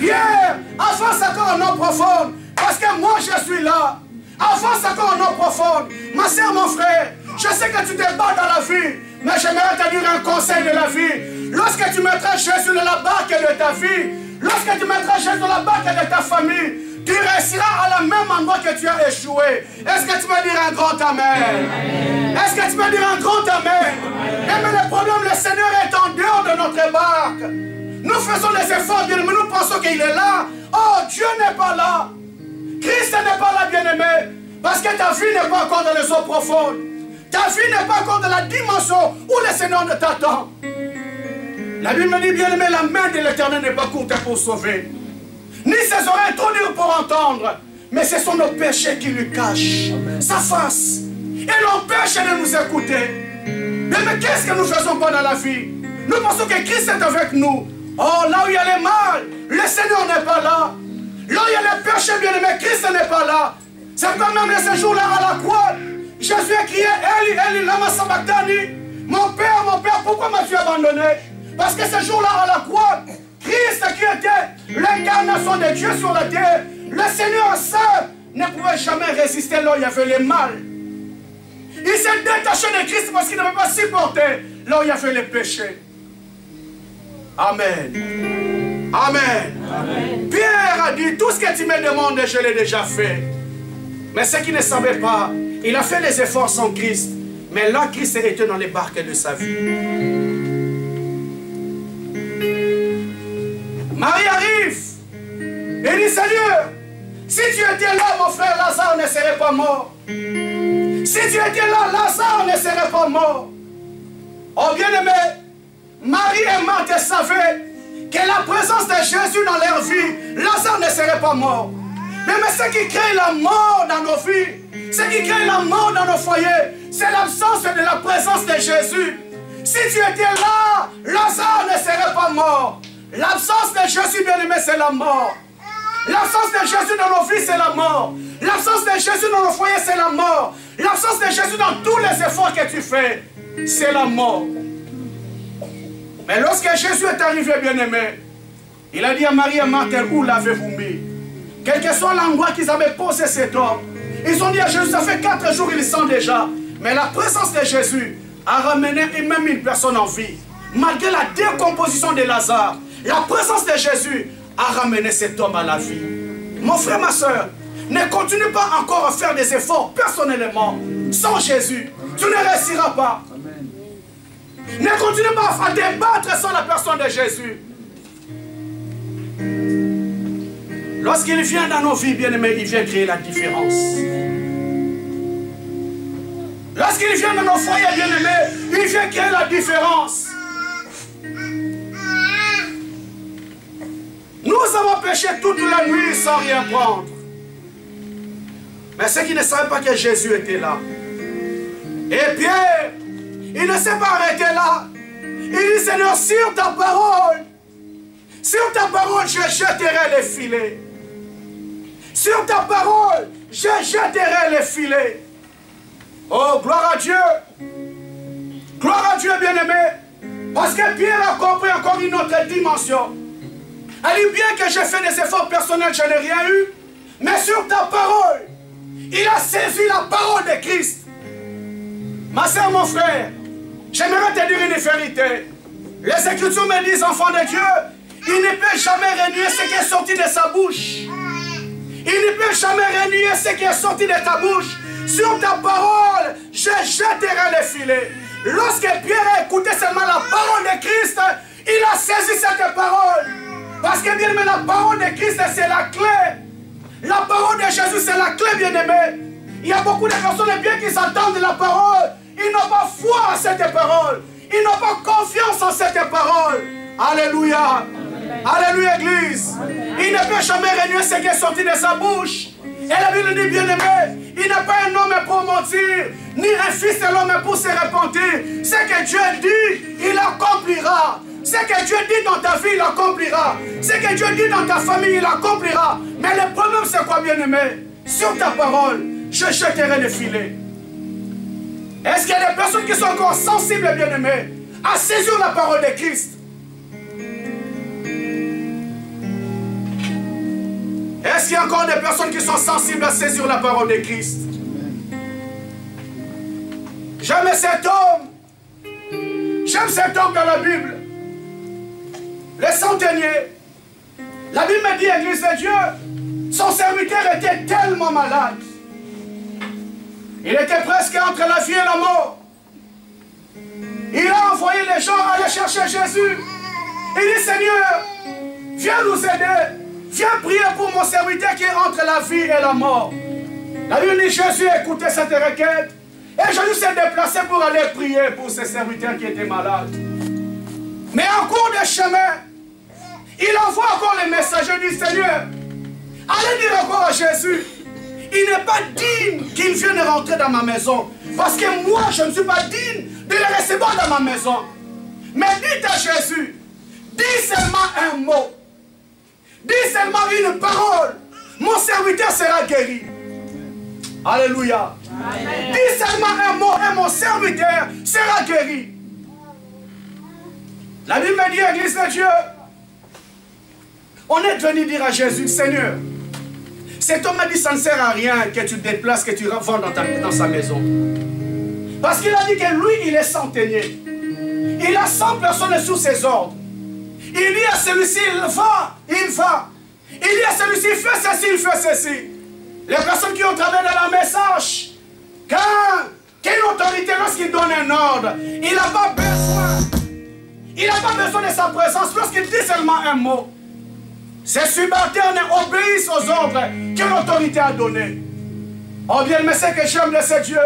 Pierre, avance encore en eau profonde. Parce que moi, je suis là. Avance encore en eau profonde. Ma soeur, mon frère, je sais que tu te bats dans la vie. Mais j'aimerais te dire un conseil de la vie. Lorsque tu mettras Jésus dans la barque de ta vie, lorsque tu mettras Jésus dans la barque de ta famille, tu resteras à la même endroit que tu as échoué. Est-ce que tu peux dire un grand amen? Est-ce que tu peux dire un grand amen? Mais le problème, le Seigneur est en dehors de notre barque. Nous faisons des efforts, mais nous pensons qu'il est là. Oh, Dieu n'est pas là. Christ n'est pas là, bien-aimé. Parce que ta vie n'est pas encore dans les eaux profondes. Ta vie n'est pas encore dans la dimension où le Seigneur ne t'attend. La Bible me dit, bien-aimé, la main de l'Éternel n'est pas courte pour sauver. Ni ses oreilles trop dures pour entendre. Mais ce sont nos péchés qui lui cachent sa face. Et l'empêchent de nous écouter. Mais qu'est-ce que nous faisons pas dans la vie? Nous pensons que Christ est avec nous. Oh, là où il y a les mal, le Seigneur n'est pas là. Là où il y a les péchés, bien-aimé, Christ n'est pas là. C'est quand même ce jour-là à la croix. Jésus a crié, Eli, Eli, lama sabachthani. Mon Père, pourquoi m'as-tu abandonné? Parce que ce jour-là à la croix, Christ qui était l'incarnation de Dieu sur la terre, le Seigneur seul ne pouvait jamais résister là où il y avait le mal. Il s'est détaché de Christ parce qu'il ne peut pas supporter là où il a fait les péchés. Amen. Amen. Amen. Pierre a dit, tout ce que tu me demandes, je l'ai déjà fait. Mais ce qu'il ne savait pas, il a fait les efforts sans Christ. Mais là, Christ était dans les barques de sa vie. Marie arrive. Et dit, Seigneur, si tu étais là, mon frère Lazare ne serait pas mort. Si tu étais là, Lazare ne serait pas mort. Oh bien-aimé, Marie et Marthe savaient que la présence de Jésus dans leur vie, Lazare ne serait pas mort. Mais ce qui crée la mort dans nos vies, ce qui crée la mort dans nos foyers, c'est l'absence de la présence de Jésus. Si tu étais là, Lazare ne serait pas mort. L'absence de Jésus, bien-aimé, c'est la mort. L'absence de Jésus dans nos vies, c'est la mort. L'absence de Jésus dans nos foyers, c'est la mort. L'absence de Jésus dans tous les efforts que tu fais, c'est la mort. Mais lorsque Jésus est arrivé, bien-aimé, il a dit à Marie et Marthe, où l'avez-vous mis? Quel que soit l'endroit qu'ils avaient posé cet homme, ils ont dit à Jésus, ça fait 4 jours, ils sont déjà. Mais la présence de Jésus a ramené même une personne en vie. Malgré la décomposition de Lazare, la présence de Jésus a ramené cet homme à la vie. Mon frère, ma soeur, ne continue pas encore à faire des efforts personnellement. Sans Jésus, tu ne réussiras pas. Ne continue pas à débattre sans la personne de Jésus. Lorsqu'il vient dans nos vies, bien-aimés, il vient créer la différence. Lorsqu'il vient dans nos foyers, bien-aimés, il vient créer la différence. Nous avons péché toute la nuit sans rien prendre. Mais ceux qui ne savaient pas que Jésus était là. Et Pierre, il ne s'est pas arrêté là. Il dit, Seigneur, sur ta parole, je jetterai les filets. Sur ta parole, je jetterai les filets. Oh, gloire à Dieu. Gloire à Dieu, bien-aimé. Parce que Pierre a compris encore une autre dimension. Elle dit bien que j'ai fait des efforts personnels, je n'ai rien eu. Mais sur ta parole, il a saisi la parole de Christ. Ma soeur, mon frère, j'aimerais te dire une vérité. Les Écritures me disent, enfant de Dieu, il ne peut jamais renier ce qui est sorti de sa bouche. Il ne peut jamais renier ce qui est sorti de ta bouche. Sur ta parole, je jetterai les filets. Lorsque Pierre a écouté seulement la parole de Christ, il a saisi cette parole. Parce que bien aimé, la parole de Christ, c'est la clé. La parole de Jésus, c'est la clé, bien aimé. Il y a beaucoup de personnes, bien qu'ils entendent la parole, ils n'ont pas foi en cette parole. Ils n'ont pas confiance en cette parole. Alléluia. Alléluia, Église. Il ne peut jamais renier ce qui est sorti de sa bouche. Et la Bible dit, bien aimé, il n'est pas un homme pour mentir, ni un fils de l'homme pour se repentir. Ce que Dieu dit, il accomplira. Ce que Dieu dit dans ta vie, il accomplira. Ce que Dieu dit dans ta famille, il accomplira. Mais le problème, c'est quoi, bien aimé? Sur ta parole, je jetterai les filets. Est-ce qu'il y a des personnes qui sont encore sensibles, bien aimées, à saisir la parole de Christ? Est-ce qu'il y a encore des personnes qui sont sensibles à saisir la parole de Christ? J'aime cet homme. J'aime cet homme dans la Bible. Le centenier. La Bible me dit, Église de Dieu, son serviteur était tellement malade. Il était presque entre la vie et la mort. Il a envoyé les gens aller chercher Jésus. Il dit, Seigneur, viens nous aider. Viens prier pour mon serviteur qui est entre la vie et la mort. La Bible dit, Jésus a écouté cette requête. Et Jésus s'est déplacé pour aller prier pour ce serviteur qui était malade. Mais en cours de chemin, il envoie encore les messagers, dit, Seigneur, allez dire encore à Jésus, il n'est pas digne qu'il vienne rentrer dans ma maison. Parce que moi, je ne suis pas digne de le recevoir dans ma maison. Mais dites à Jésus, dis seulement un mot. Dis seulement une parole. Mon serviteur sera guéri. Alléluia. Amen. Dis seulement un mot et mon serviteur sera guéri. La Bible me dit, Église de Dieu, on est venu dire à Jésus, Seigneur, cet homme m'a dit, ça ne sert à rien que tu te déplaces, que tu rentres dans sa maison. Parce qu'il a dit que lui, il est centenier. Il a 100 personnes sous ses ordres. Il dit à celui-ci, il va, il va. Il dit à celui-ci, fais ceci, il fait ceci. Les personnes qui ont travaillé dans le message, quand une autorité, lorsqu'il donne un ordre, il n'a pas besoin. Il n'a pas besoin de sa présence. Lorsqu'il dit seulement un mot, ses subalternes obéissent aux ordres que l'autorité a donnés. Oh bien, mais c'est que j'aime de ce Dieu.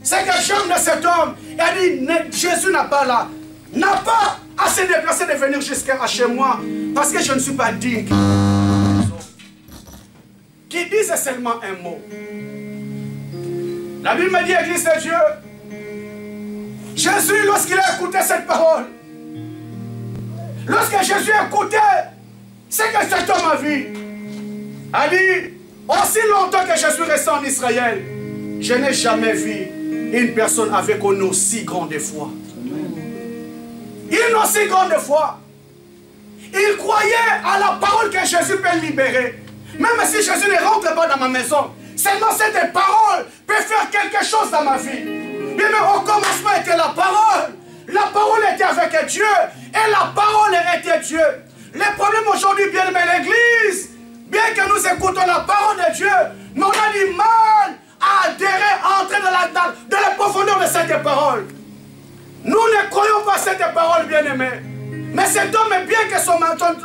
C'est que j'aime de cet homme. Il a dit, Jésus n'a pas là. N'a pas assez déplacé de venir jusqu'à chez moi. Parce que je ne suis pas digne. Qui disent seulement un mot. La Bible me dit, Église de Dieu, Jésus, lorsqu'il a écouté cette parole, lorsque Jésus a écouté ce que cet homme a vu, a dit, aussi longtemps que je suis resté en Israël, je n'ai jamais vu une personne avec une aussi grande foi. Une aussi grande foi. Il croyait à la parole que Jésus peut libérer. Même si Jésus ne rentre pas dans ma maison, seulement cette parole peut faire quelque chose dans ma vie. Mais au commencement était la parole. La parole était avec Dieu. Et la parole était Dieu. Le problème aujourd'hui, bien aimé l'Église, bien que nous écoutons la parole de Dieu, mais on a du mal à adhérer, à entrer dans la profondeur de cette parole. Nous ne croyons pas cette parole, bien aimé. Mais cet homme, bien que son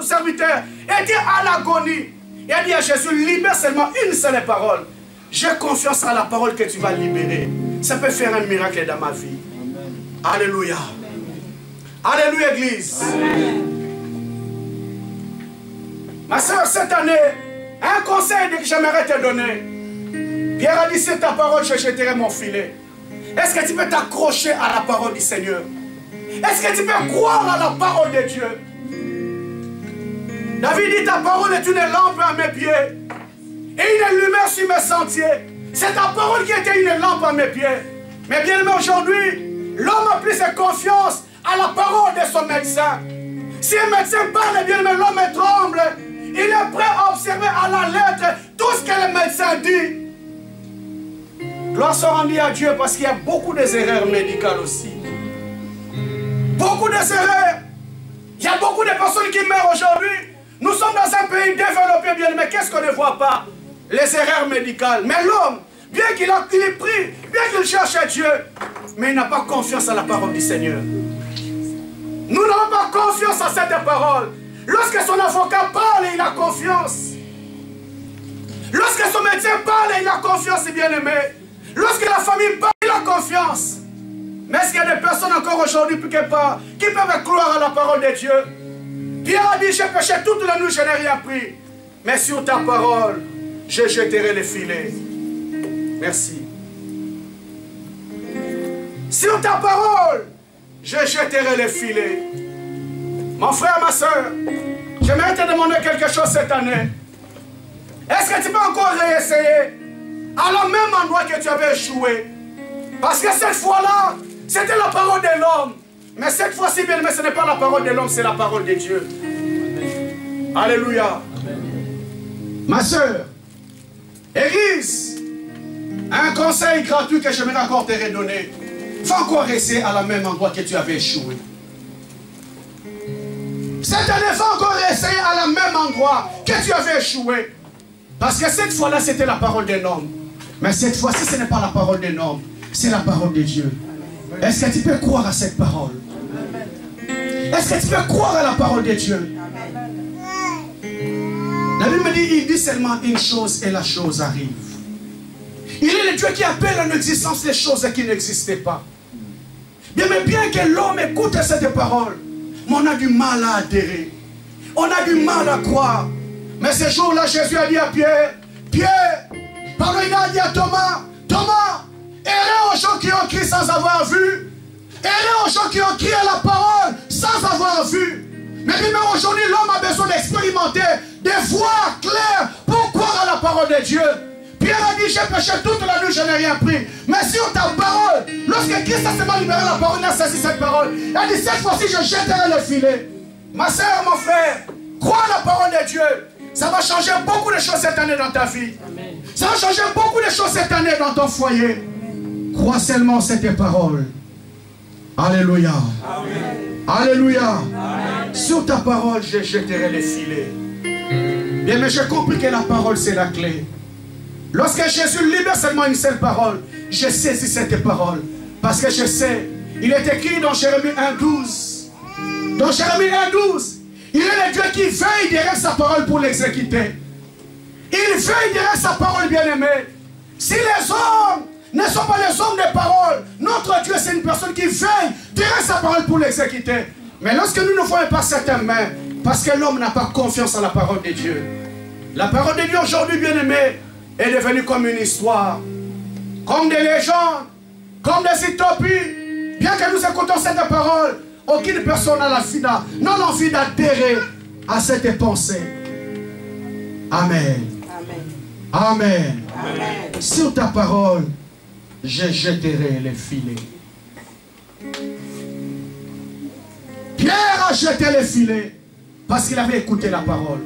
serviteur était à l'agonie, il a dit à Jésus, libère seulement une seule parole. J'ai confiance à la parole que tu vas libérer. Ça peut faire un miracle dans ma vie. Amen. Alléluia. Amen. Alléluia, Église. Amen. Ma soeur, cette année, un conseil que j'aimerais te donner. Pierre a dit, c'est ta parole, je jetterai mon filet. Est-ce que tu peux t'accrocher à la parole du Seigneur? Est-ce que tu peux croire à la parole de Dieu? David dit, ta parole est une lampe à mes pieds et une lumière sur mes sentiers. C'est ta parole qui était une lampe à mes pieds. Mais bien aimé, aujourd'hui, l'homme a plus de confiance à la parole de son médecin. Si un médecin parle, bien aimé, l'homme tremble. Il est prêt à observer à la lettre tout ce que le médecin dit. Gloire soit rendue à Dieu parce qu'il y a beaucoup d'erreurs médicales aussi. Beaucoup d'erreurs. Il y a beaucoup de personnes qui meurent aujourd'hui. Nous sommes dans un pays développé, bien, mais qu'est-ce qu'on ne voit pas? Les erreurs médicales. Mais l'homme, bien qu'il ait pris, bien qu'il cherche à Dieu, mais il n'a pas confiance à la parole du Seigneur. Nous n'avons pas confiance à cette parole. Lorsque son avocat parle, il a confiance. Lorsque son médecin parle, il a confiance, bien aimé. Lorsque la famille parle, il a confiance. Mais est-ce qu'il y a des personnes encore aujourd'hui qui peuvent croire à la parole de Dieu? Pierre a dit, j'ai péché toute la nuit, je n'ai rien pris. Mais sur ta parole, je jetterai les filets. Merci. Sur ta parole, je jetterai les filets. Mon frère, ma soeur, j'aimerais te demander quelque chose cette année. Est-ce que tu peux encore réessayer à le même endroit que tu avais échoué? Parce que cette fois-là, c'était la parole de l'homme. Mais cette fois-ci, bien aimé, ce n'est pas la parole de l'homme, c'est la parole de Dieu. Amen. Alléluia. Amen. Ma soeur, Église, un conseil gratuit que j'aimerais encore te redonner. Va encore rester à la même endroit que tu avais échoué. Cette année, va encore essayer à la même endroit que tu avais échoué. Parce que cette fois-là, c'était la parole d'un homme. Mais cette fois-ci, ce n'est pas la parole d'un homme, c'est la parole de Dieu. Est-ce que tu peux croire à cette parole? Est-ce que tu peux croire à la parole de Dieu? La Bible me dit, il dit seulement une chose et la chose arrive. Il est le Dieu qui appelle en existence les choses qui n'existaient pas. Bien, mais bien que l'homme écoute cette parole, mais on a du mal à adhérer. On a du mal à croire. Mais ce jour-là, Jésus a dit à Pierre, Pierre, pardon, il a dit à Thomas, Thomas, errez aux gens qui ont crié sans avoir vu. Errez aux gens qui ont crié la parole sans avoir vu. Mais même aujourd'hui, l'homme a besoin d'expérimenter, de voir clair pour croire à la parole de Dieu. Pierre a dit, j'ai péché toute la nuit, je n'ai rien pris. Mais sur ta parole, lorsque Christ a seulement libéré la parole, il a saisi cette parole. Il a dit, cette fois-ci, je jetterai le filet. Ma soeur, mon frère, crois à la parole de Dieu. Ça va changer beaucoup de choses cette année dans ta vie. Amen. Ça va changer beaucoup de choses cette année dans ton foyer. Crois seulement cette parole. Alléluia. Amen. Alléluia. Amen. Sur ta parole, je jetterai les filets. Bien, mais j'ai compris que la parole, c'est la clé. Lorsque Jésus libère seulement une seule parole, je saisis cette parole. Parce que je sais, il est écrit dans Jérémie 1,12. Dans Jérémie 1,12, il est le Dieu qui veille derrière sa parole pour l'exécuter. Il veille derrière sa parole, bien-aimée. Si les hommes ne sont pas les hommes de parole, notre Dieu, c'est une personne qui veille derrière sa parole pour l'exécuter. Mais lorsque nous ne voyons pas cette main, parce que l'homme n'a pas confiance en la parole de Dieu. La parole de Dieu aujourd'hui, bien-aimée, est devenue comme une histoire, comme des légendes, comme des utopies. Bien que nous écoutons cette parole, aucune personne n'a l'envie d'adhérer à cette pensée. Amen. Amen. Amen. Amen. Sur ta parole, je jetterai les filets. Pierre a jeté les filets parce qu'il avait écouté la parole.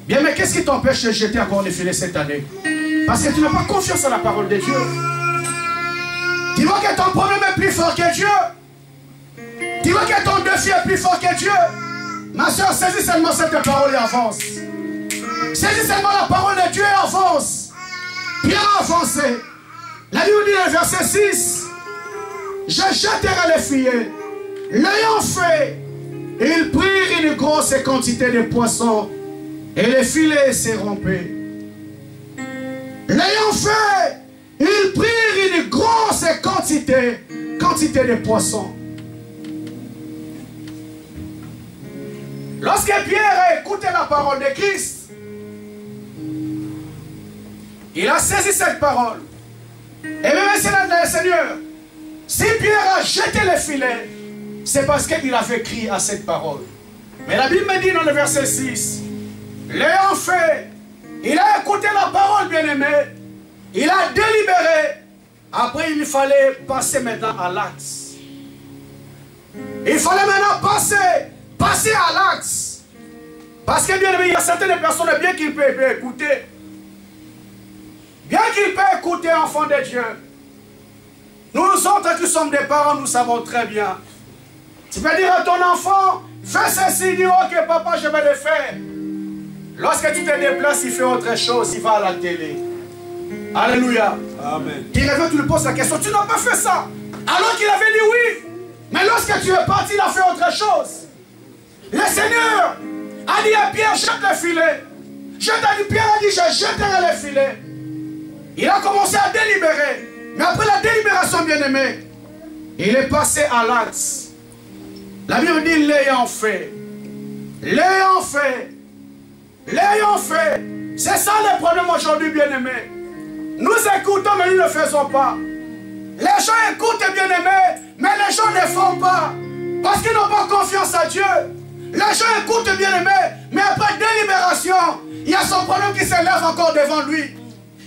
Bien, mais qu'est-ce qui t'empêche de jeter encore les filets cette année? Parce que tu n'as pas confiance en la parole de Dieu. Tu vois que ton problème est plus fort que Dieu. Tu vois que ton défi est plus fort que Dieu. Ma soeur, saisis seulement cette parole et avance. Saisis seulement la parole de Dieu et avance. Bien avancé. La Bible dit dans le verset 6, je jetterai les filets. L'ayant fait, ils prirent une grosse quantité de poissons et les filets se rompaient. L'ayant fait, ils prirent une grosse quantité de poissons. Lorsque Pierre a écouté la parole de Christ, il a saisi cette parole. Et même le Seigneur, si Pierre a jeté les filets, c'est parce qu'il avait crié à cette parole. Mais la Bible me dit dans le verset 6, l'ayant fait, il a écouté la parole, bien-aimé, il a délibéré. Après, il fallait passer maintenant à l'acte. Il fallait maintenant passer à l'acte. Parce que, bien aimé, il y a certaines personnes, bien qu'ils peuvent écouter, enfants de Dieu, nous autres qui sommes des parents, nous savons très bien. Tu peux dire à ton enfant, fais ceci, dis ok papa, je vais le faire. Lorsque tu te déplaces, il fait autre chose, il va à la télé. Alléluia. Amen. Il revient, tu lui poses la question, tu n'as pas fait ça. Alors qu'il avait dit oui. Mais lorsque tu es parti, il a fait autre chose. Le Seigneur a dit à Pierre, jette le filet. Pierre a dit, je jetterai le filet. Il a commencé à délibérer. Mais après la délibération, bien-aimé, il est passé à l'acte. La Bible dit, l'ayant fait. L'ayant fait. L'ayant fait. C'est ça le problème aujourd'hui, bien-aimé. Nous écoutons, mais nous ne faisons pas. Les gens écoutent, bien-aimés, mais les gens ne font pas. Parce qu'ils n'ont pas confiance à Dieu. Les gens écoutent, bien-aimés, mais après délibération, il y a son problème qui s'élève encore devant lui.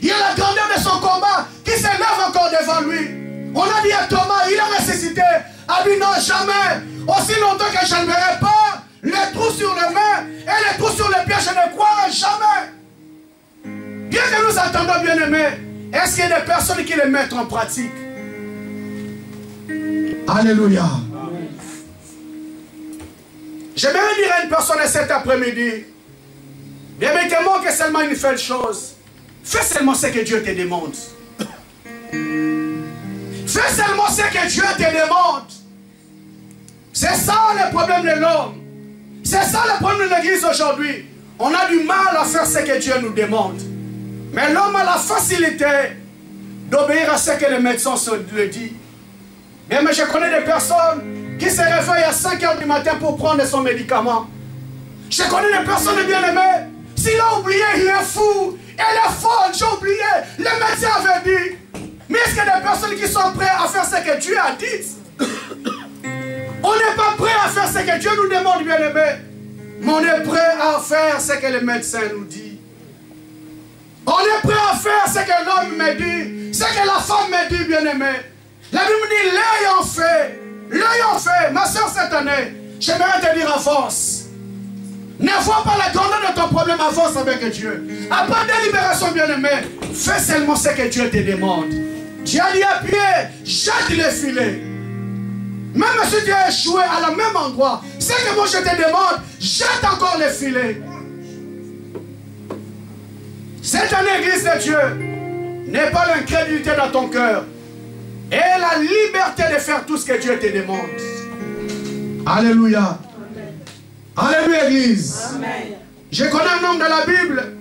Il y a la grandeur de son combat qui s'élève encore devant lui. On a dit à Thomas, il a ressuscité. A dit non, jamais. Aussi longtemps que je ne verrai pas les trous sur les mains et les trous sur les pieds, je ne croirai jamais. Bien que nous attendons, bien-aimés, est-ce qu'il y a des personnes qui les mettent en pratique? Alléluia. J'aimerais dire à une personne cet après-midi, bien évidemment que seulement une seule chose. Fais seulement ce que Dieu te demande. Fais seulement ce que Dieu te demande. C'est ça le problème de l'homme. C'est ça le problème de l'église aujourd'hui. On a du mal à faire ce que Dieu nous demande. Mais l'homme a la facilité d'obéir à ce que les médecins le disent. Bien, mais je connais des personnes qui se réveillent à 5 h du matin pour prendre son médicament. Je connais des personnes bien-aimées. S'il a oublié, il est fou. Elle est folle, j'ai oublié. Le médecin avait dit. Mais est-ce qu'il y a des personnes qui sont prêtes à faire ce que Dieu a dit? On n'est pas prêt à faire ce que Dieu nous demande, bien-aimé. Mais on est prêt à faire ce que le médecin nous dit. On est prêt à faire ce que l'homme me dit, ce que la femme me dit, bien-aimé. La Bible dit, l'ayant fait, ma soeur, cette année, j'aimerais te dire avance. Ne vois pas la grandeur de ton problème, avance avec Dieu. Après délibération, bien-aimé, fais seulement ce que Dieu te demande. Tu as dit à Pierre, jette les filets. Même si tu as échoué à la même endroit, c'est que moi je te demande, jette encore les filets. Cette année, Église de Dieu, n'est pas l'incrédulité dans ton cœur, et la liberté de faire tout ce que Dieu te demande. Alléluia. Alléluia, Église. Amen. Je connais un homme de la Bible.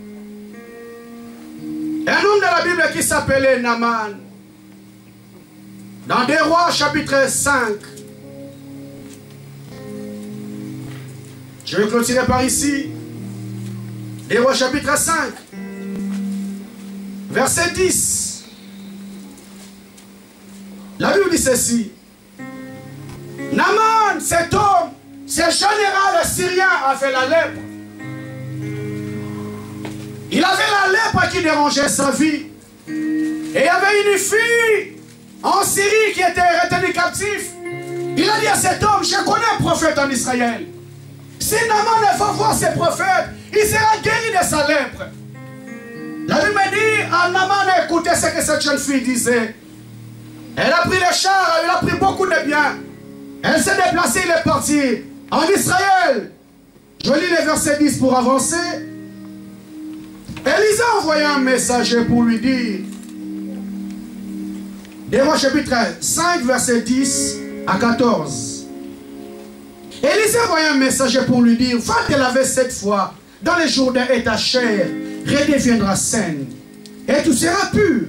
Un homme de la Bible qui s'appelait Naaman. Dans 2 Rois chapitre 5. Je vais clôturer par ici. 2 Rois chapitre 5. Verset 10. La Bible dit ceci. Naaman, cet homme, ce général syrien avait la lèpre. Il avait la lèpre qui dérangeait sa vie. Et il y avait une fille en Syrie qui était retenue captive. Il a dit à cet homme, je connais un prophète en Israël. Si Naaman va voir ce prophète, il sera guéri de sa lèpre. La Bible me dit, Naaman a écouté ce que cette jeune fille disait. Elle a pris les chars, elle a pris beaucoup de biens. Elle s'est déplacée, il est parti en Israël. Je lis les versets 10 pour avancer. Élisée a envoyé un messager pour lui dire, 2 Rois chapitre 5, verset 10 à 14. Élisée a envoyé un messager pour lui dire, va te laver 7 fois dans les Jourdains et ta chair redeviendra saine et tu seras pur.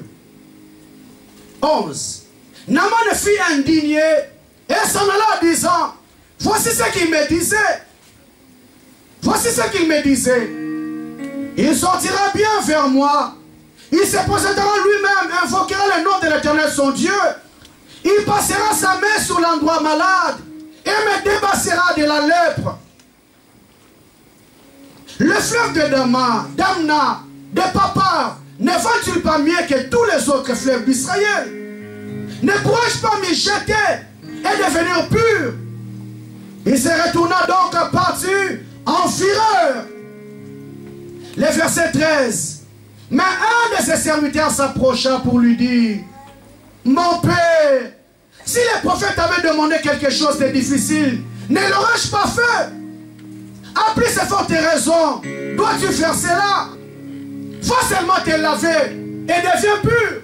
11. Naaman fut indigné et s'en alla en disant, voici ce qu'il me disait. Voici ce qu'il me disait. Il sortira bien vers moi. Il se présentera lui-même, invoquera le nom de l'Éternel son Dieu. Il passera sa main sur l'endroit malade et me débarrassera de la lèpre. Le fleuve de Damna, de Papa, ne va-t-il pas mieux que tous les autres fleuves d'Israël? Ne pourrais-je pas m'y jeter et devenir pur? Il se retourna donc parti en fureur. Le verset 13. Mais un de ses serviteurs s'approcha pour lui dire, mon père, si le prophète avait demandé quelque chose de difficile, ne l'aurais-je pas fait? À plus de fortes raisons, dois-tu faire cela? Faut seulement te laver et deviens pur.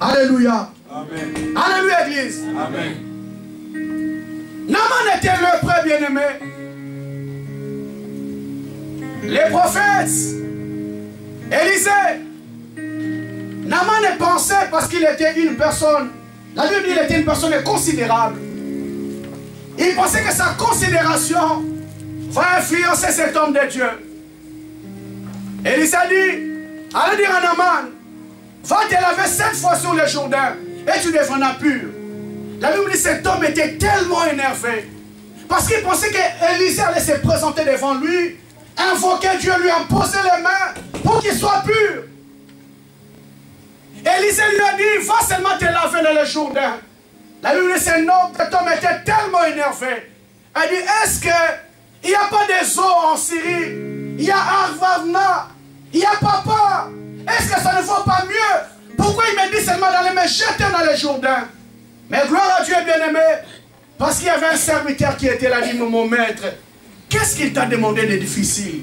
Alléluia. Amen. Alléluia, Église. Amen. Naaman était le prêtre bien-aimé. Les prophètes, Élisée, Naaman pensait parce qu'il était une personne, la Bible dit qu'il était une personne considérable. Il pensait que sa considération va influencer cet homme de Dieu. Élisée dit, allez dire à Naaman, va te laver 7 fois sur le Jourdain et tu deviendras pur. La Bible dit que cet homme était tellement énervé parce qu'il pensait qu'Élisée allait se présenter devant lui, invoquer Dieu, lui imposer les mains pour qu'il soit pur. Élisée lui a dit, va seulement te laver dans le Jourdain. La Bible dit que cet homme était tellement énervé. Elle dit, est-ce qu'il n'y a pas des eaux en Syrie? Il y a Arvavna, il y a Papa. Est-ce que ça ne vaut pas mieux? Pourquoi il me dit seulement d'aller me jeter dans le Jourdain? Mais gloire à Dieu bien-aimé, parce qu'il y avait un serviteur qui était là, dit, mon maître, qu'est-ce qu'il t'a demandé de difficile?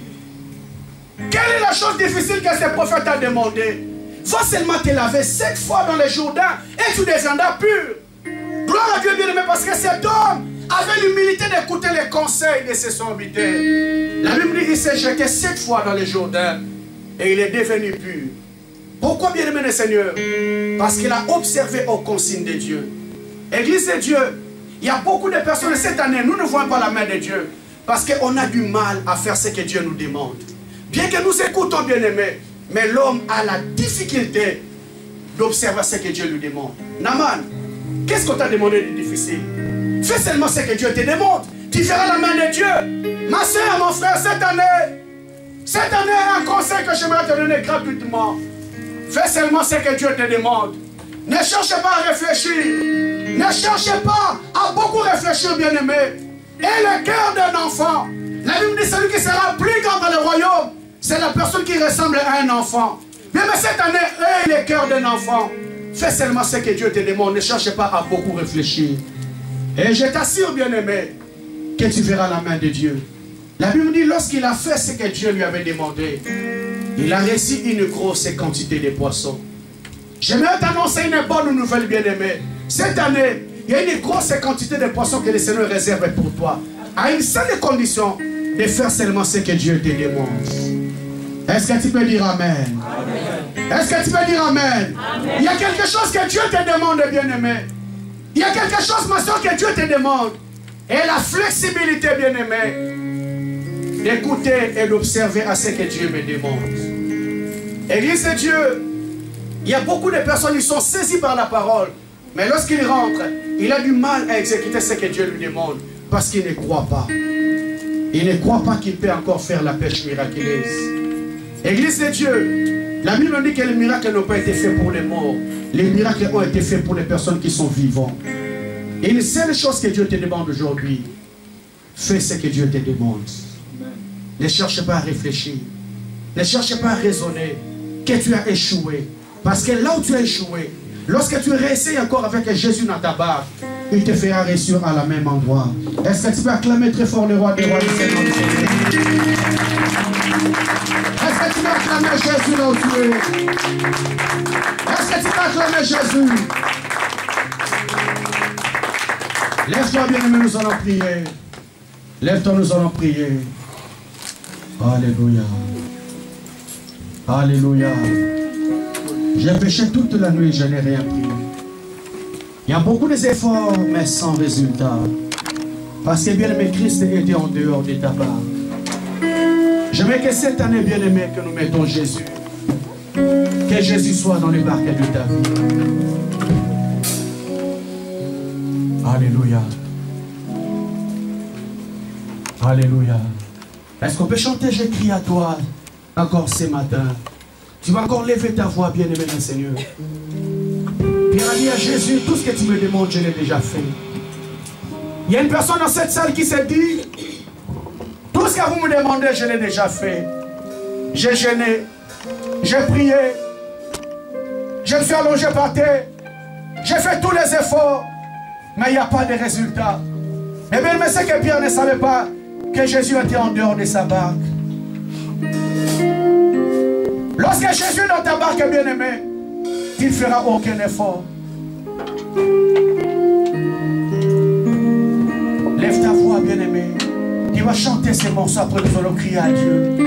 Quelle est la chose difficile que ce prophète t'a demandé? Va seulement te laver 7 fois dans le Jourdain et tu deviendras pur. Gloire à Dieu bien-aimé, parce que cet homme avait l'humilité d'écouter les conseils de ses serviteurs. La Bible dit qu'il s'est jeté 7 fois dans le Jourdain et il est devenu pur. Pourquoi bien-aimé le Seigneur? Parce qu'il a observé aux consignes de Dieu. Église de Dieu, il y a beaucoup de personnes cette année, nous ne voyons pas la main de Dieu parce qu'on a du mal à faire ce que Dieu nous demande. Bien que nous écoutons bien-aimé, mais l'homme a la difficulté d'observer ce que Dieu lui demande. Naaman, qu'est-ce qu'on t'a demandé de difficile? Fais seulement ce que Dieu te demande. Tu verras la main de Dieu. Ma soeur, mon frère, cette année, un conseil que j'aimerais te donner gratuitement. Fais seulement ce que Dieu te demande. Ne cherchez pas à réfléchir. Ne cherchez pas à beaucoup réfléchir, bien-aimé. Et le cœur d'un enfant. La Bible dit celui qui sera plus grand dans le royaume, c'est la personne qui ressemble à un enfant. Bien, mais cette année, aie le cœur d'un enfant. Fais seulement ce que Dieu te demande. Ne cherche pas à beaucoup réfléchir. Et je t'assure, bien-aimé, que tu verras la main de Dieu. La Bible dit, lorsqu'il a fait ce que Dieu lui avait demandé, il a reçu une grosse quantité de poissons. J'aimerais t'annoncer une bonne nouvelle, bien-aimé. Cette année, il y a une grosse quantité de poissons que le Seigneur réserve pour toi. À une seule condition, de faire seulement ce que Dieu te demande. Est-ce que tu peux dire Amen? Est-ce que tu peux dire Amen? Amen? Il y a quelque chose que Dieu te demande, bien-aimé. Il y a quelque chose, ma soeur, que Dieu te demande. Et la flexibilité, bien-aimé, d'écouter et d'observer à ce que Dieu me demande. Église de Dieu, il y a beaucoup de personnes qui sont saisies par la parole. Mais lorsqu'il rentre, il a du mal à exécuter ce que Dieu lui demande. Parce qu'il ne croit pas. Il ne croit pas qu'il peut encore faire la pêche miraculeuse. Église de Dieu, la Bible dit que les miracles n'ont pas été faits pour les morts. Les miracles ont été faits pour les personnes qui sont vivantes. Et une seule chose que Dieu te demande aujourd'hui, fais ce que Dieu te demande. Ne cherche pas à réfléchir. Ne cherche pas à raisonner que tu as échoué. Parce que là où tu as échoué, lorsque tu réessayes encore avec Jésus dans ta barque, il te fera réussir à la même endroit. Est-ce que tu peux acclamer très fort le roi des rois, le Seigneur du Seigneur? Est-ce que tu peux acclamer Jésus là où tu es? Est-ce que tu peux acclamer Jésus? Lève-toi, bien-aimé, nous allons prier. Lève-toi, nous allons prier. Alléluia. Alléluia. J'ai péché toute la nuit, je n'ai rien pris. Il y a beaucoup d'efforts, mais sans résultat. Parce que bien-aimé, Christ était en dehors de ta barque. J'aimerais que cette année, bien-aimé, que nous mettons Jésus. Que Jésus soit dans les barques de ta vie. Alléluia. Alléluia. Est-ce qu'on peut chanter, je crie à toi encore ce matin? Tu vas encore lever ta voix, bien-aimé dans le Seigneur. Pierre a dit à Jésus, tout ce que tu me demandes, je l'ai déjà fait. Il y a une personne dans cette salle qui s'est dit, tout ce que vous me demandez, je l'ai déjà fait. J'ai jeûné, j'ai prié, je me suis allongé par terre, j'ai fait tous les efforts, mais il n'y a pas de résultat. Eh bien, mais c'est que Pierre ne savait pas que Jésus était en dehors de sa barque. Lorsque Jésus est dans ta barque, bien-aimé, tu ne feras aucun effort. Lève ta voix, bien-aimé. Tu vas chanter ces morceaux, après nous allons crier à Dieu.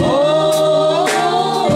Oh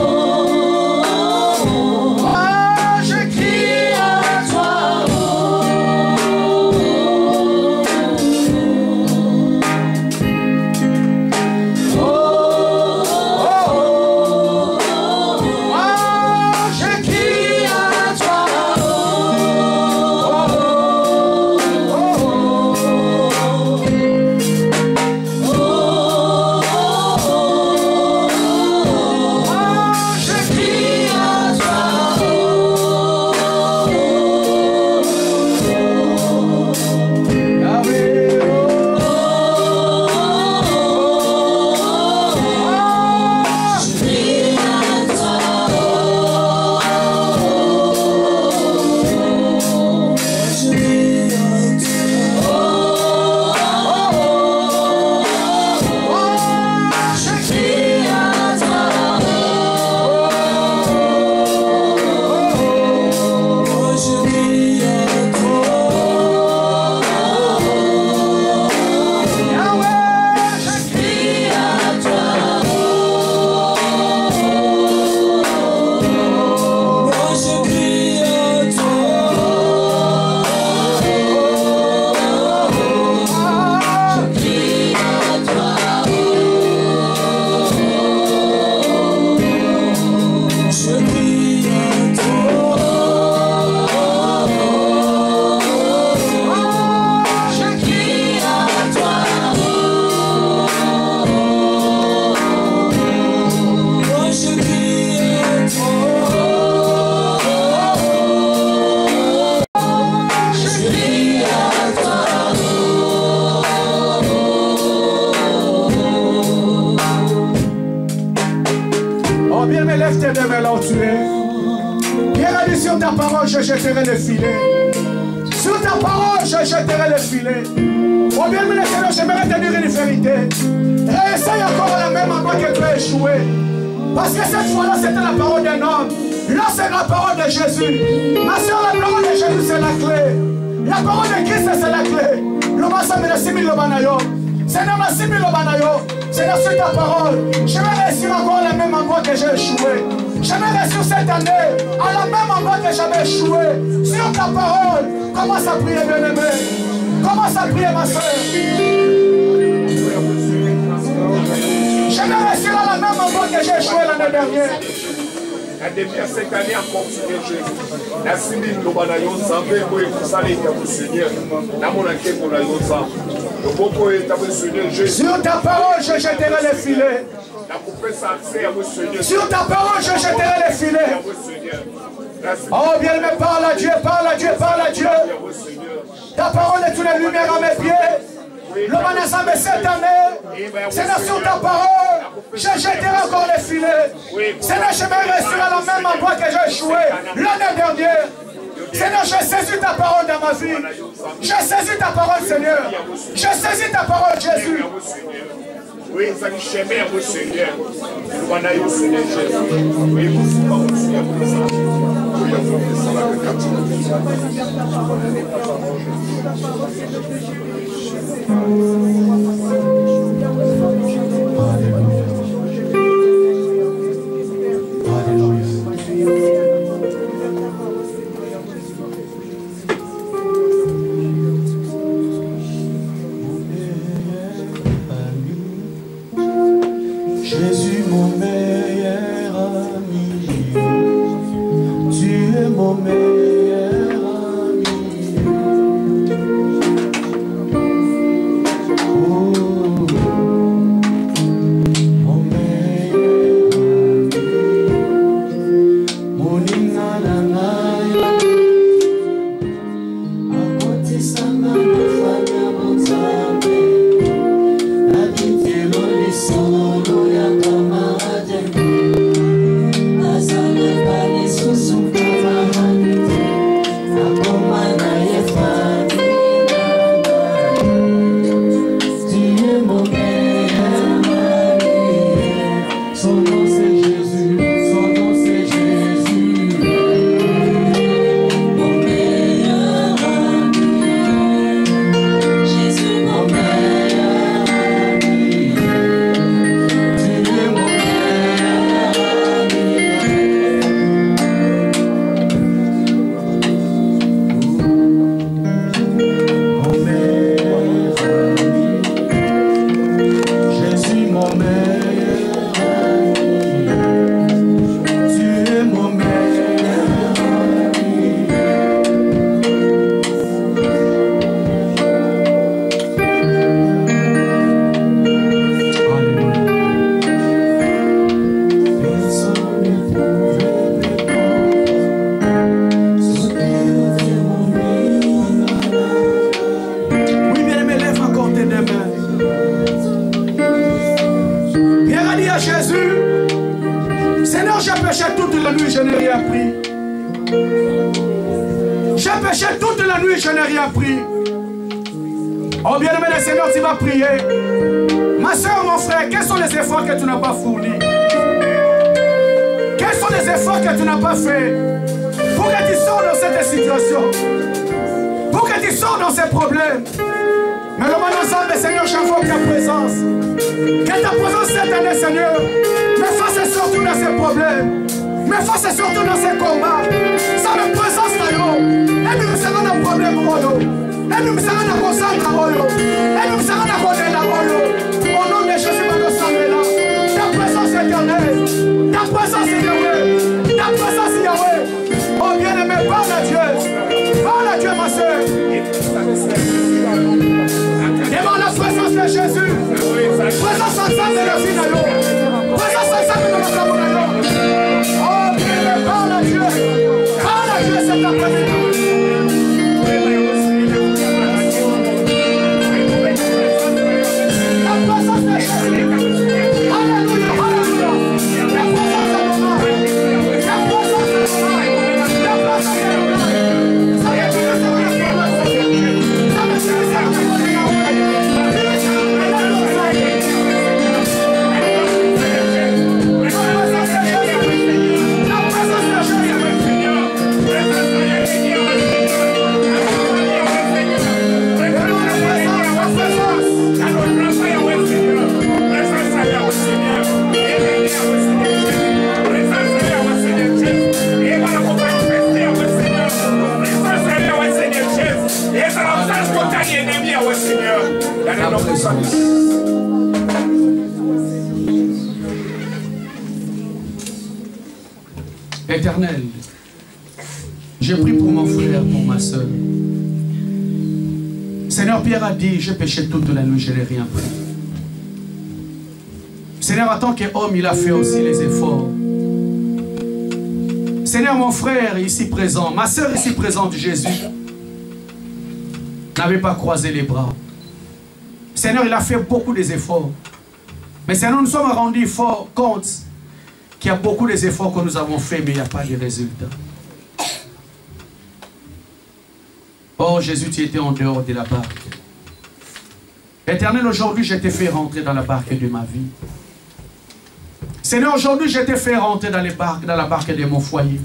Oh, bien, mais lève tes deux mains là où tu es. Pierre a dit sur ta parole, je jetterai le filet. Sur ta parole, je jetterai le filet. Oh, bien, mais Seigneur, j'aimerais te dire une vérité. Réessaye encore à la même endroit que tu as échoué. Parce que cette fois-là, c'était la parole d'un homme. Là, c'est la parole de Jésus. Ma soeur, la parole de Jésus, c'est la clé. La parole de Christ, c'est la clé. Le massacre de 6000 Lobanayo. Seigneur, ma 6000 Lobanayo. Seigneur, sur ta parole, je vais réussir encore à la même endroit que j'ai échoué. Je vais réussir cette année à la même endroit que j'avais échoué. Sur ta parole, commence à prier, bien-aimé. Commence à prier, ma soeur. Je vais réussir à la même endroit que j'ai échoué l'année dernière. Depuis cette année encore, la Seigneur, le Seigneur, sur ta parole, je jetterai les filets. Sur ta parole, je jetterai les filets. Oh, bien, mais parle à Dieu, parle à Dieu, parle à Dieu. Ta parole est une lumière à mes pieds. Le manasam de cette année, Seigneur, sur ta parole, je jetterai encore les filets. Seigneur, je vais rester à la même endroit que j'ai échoué l'année dernière. Seigneur, je saisis ta parole dans ma vie. Je saisis ta parole, Seigneur. Je saisis ta parole, Jésus. Oui, ça nous chemin à vos Seigneur. Nous allons au Seigneur Jésus. Oui, vous pouvez Jésus, mon meilleur ami, tu es mon meilleur ami. Oh, mon meilleur ami, mon inananaï, à côté sana de fanya montabe, la vitelo de solo. Oh bien-aimé le Seigneur, tu vas prier. Ma soeur, mon frère, quels sont les efforts que tu n'as pas fournis? Quels sont les efforts que tu n'as pas faits pour que tu sors dans cette situation? Pour que tu sors dans ces problèmes? Mais le bon ensemble, Seigneur, j'invoque ta présence. Que ta présence cette année, Seigneur, me fasse surtout dans ces problèmes. Me fasse surtout dans ces combats. Sans la présence de l'eau. Et nous serons dans le problème. Et nous serons dans le concentre. Et nous serons dans le modèle. Au nom de Jésus, nous sommes là. Ta présence éternelle. Ta présence Yahweh. Ta présence Yahweh. Oh bien-aimé, parle à Dieu. Parle à Dieu, ma soeur. Devant la présence de Jésus. Présence ensemble de la vie de l'eau. Présence ensemble de notre amour de l'eau. Oh bien-aimé, parle à Dieu. Parle à Dieu cet après-midi. La présence de Jésus. Alléluia, alléluia. La présence de Éternel, j'ai pris pour mon frère, pour ma soeur. Seigneur, Pierre a dit, j'ai péché toute la nuit, je n'ai rien pris. Seigneur, en tant qu'homme, il a fait aussi les efforts. Seigneur, mon frère ici présent, ma soeur ici présente, Jésus, n'avait pas croisé les bras. Seigneur, il a fait beaucoup d'efforts. Mais Seigneur, nous sommes rendus compte qu'il y a beaucoup d'efforts que nous avons faits, mais il n'y a pas de résultats. Oh Jésus, tu étais en dehors de la barque. Éternel, aujourd'hui, je t'ai fait rentrer dans la barque de ma vie. Seigneur, aujourd'hui, je t'ai fait rentrer dans la barque de mon foyer.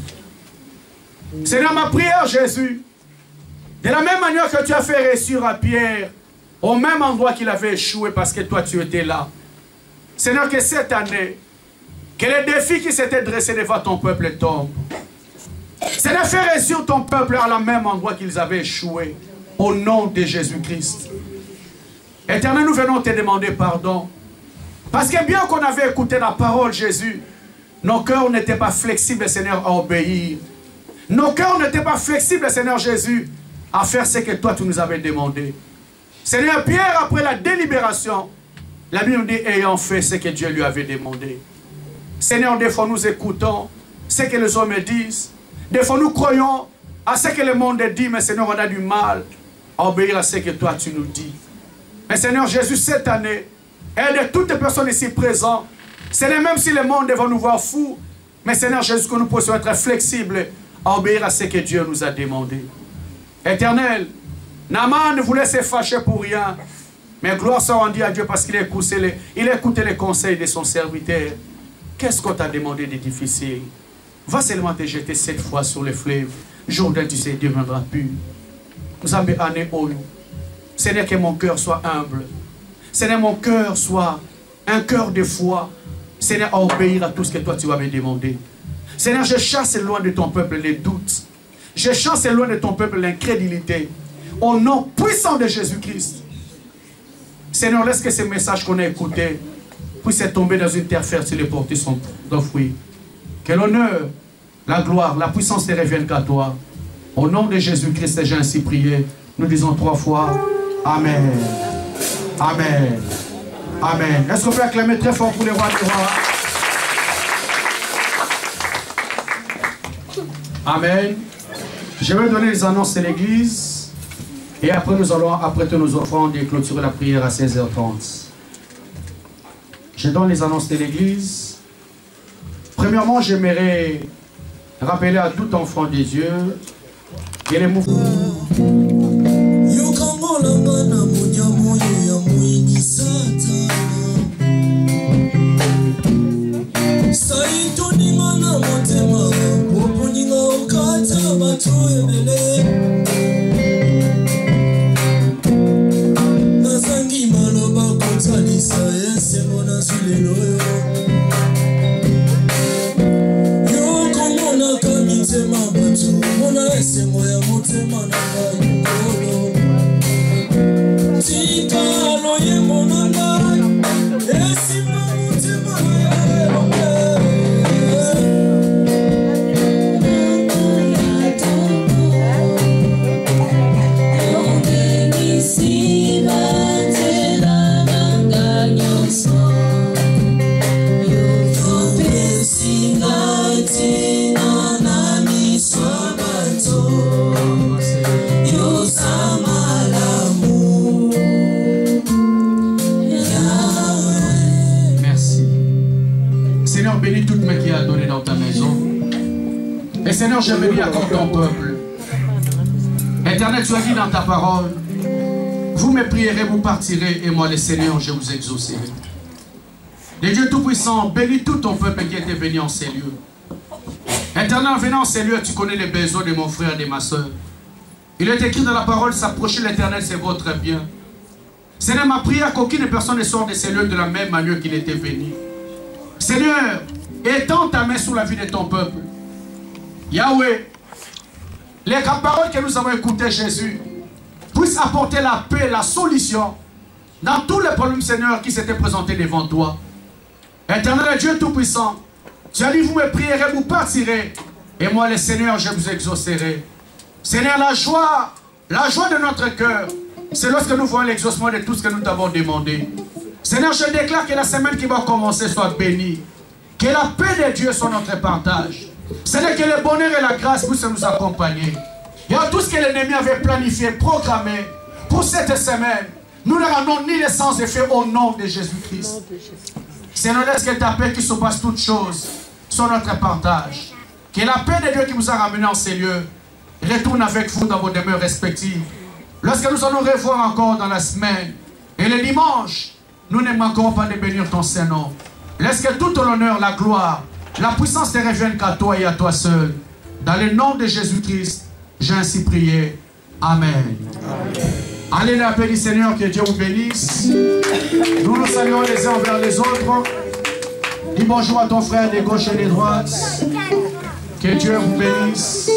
Seigneur, ma prière, Jésus, de la même manière que tu as fait réussir à Pierre, au même endroit qu'il avait échoué parce que toi, tu étais là. Seigneur, que cette année, que les défis qui s'étaient dressés devant ton peuple tombent. Seigneur, fais réussir ton peuple à la même endroit qu'ils avaient échoué. Au nom de Jésus-Christ. Éternel, nous venons te demander pardon. Parce que bien qu'on avait écouté la parole, Jésus, nos cœurs n'étaient pas flexibles, Seigneur, à obéir. Nos cœurs n'étaient pas flexibles, Seigneur Jésus, à faire ce que toi, tu nous avais demandé. Seigneur, Pierre, après la délibération, la Bible nous dit, ayant fait ce que Dieu lui avait demandé. Seigneur, des fois nous écoutons ce que les hommes disent. Des fois nous croyons à ce que le monde dit, mais Seigneur, on a du mal à obéir à ce que toi tu nous dis. Mais Seigneur Jésus, cette année, aide toutes les personnes ici présentes. Seigneur, même si le monde va nous voir fous, mais Seigneur Jésus, que nous puissions être flexibles à obéir à ce que Dieu nous a demandé. Éternel, Naaman voulait se fâcher pour rien, mais gloire soit rendue à Dieu parce qu'il a écouté les conseils de son serviteur. Qu'est-ce qu'on t'a demandé de difficile? Va seulement te jeter 7 fois sur le fleuve. Jourdain, tu sais, deviendra pur. Nous avons année au Seigneur, que mon cœur soit humble. Seigneur, mon cœur soit un cœur de foi. Seigneur, à obéir à tout ce que toi tu m'avais demandé. Seigneur, je chasse loin de ton peuple les doutes. Je chasse loin de ton peuple l'incrédulité. Au nom puissant de Jésus-Christ. Seigneur, laisse que ces messages qu'on a écoutés puissent tomber dans une terre fertile et porter son fruit. Que l'honneur, la gloire, la puissance te reviennent qu'à toi. Au nom de Jésus-Christ, j'ai ainsi prié. Nous disons 3 fois Amen. Amen. Amen. Est-ce qu'on peut acclamer très fort pour les rois des rois? Amen. Je vais donner les annonces de l'église. Et après, nous allons apprêter nos offrandes et clôturer la prière à 16h30. Je donne les annonces de l'église. Premièrement, j'aimerais rappeler à tout enfant de Dieu que les mouvements... Et Seigneur, je bénis à ton peuple. Éternel, tu as dit dans ta parole, vous me prierez, vous partirez, et moi, le Seigneur, je vous exaucerai. Le Dieu Tout-Puissant, bénis tout ton peuple qui était venu en ces lieux. Éternel, en venant en ces lieux, tu connais les besoins de mon frère et de ma soeur. Il est écrit dans la parole, s'approcher de l'Éternel, c'est votre bien. Seigneur, ma prière qu'aucune personne ne sorte de ces lieux de la même manière qu'il était venu. Seigneur, étends ta main sur la vie de ton peuple. Yahweh, les paroles que nous avons écoutées, Jésus, puissent apporter la paix, la solution dans tous les problèmes, Seigneur, qui s'étaient présentés devant toi. Éternel Dieu Tout-Puissant, Tu as dit, vous me prierez, vous partirez. Et moi, le Seigneur, je vous exaucerai. Seigneur, la joie de notre cœur, c'est lorsque nous voyons l'exaucement de tout ce que nous t'avons demandé. Seigneur, je déclare que la semaine qui va commencer soit bénie. Que la paix de Dieu soit notre partage. Seigneur, que le bonheur et la grâce puissent nous accompagner. Et à tout ce que l'ennemi avait planifié, programmé pour cette semaine, nous ne rendons ni le sens effet au nom de Jésus-Christ. Seigneur, laisse que ta paix qui surpasse toutes choses soit notre partage. Que la paix de Dieu qui vous a ramené en ces lieux retourne avec vous dans vos demeures respectives. Lorsque nous allons revoir encore dans la semaine et le dimanche, nous ne manquerons pas de bénir ton Saint-Nom. Laisse que tout l'honneur, la gloire, la puissance ne reviennent qu'à toi et à toi seul. Dans le nom de Jésus-Christ, j'ai ainsi prié. Amen. Amen. Allez la paix du Seigneur, que Dieu vous bénisse. Nous nous saluons les uns envers les autres. Dis bonjour à ton frère de gauche et de droite. Que Dieu vous bénisse.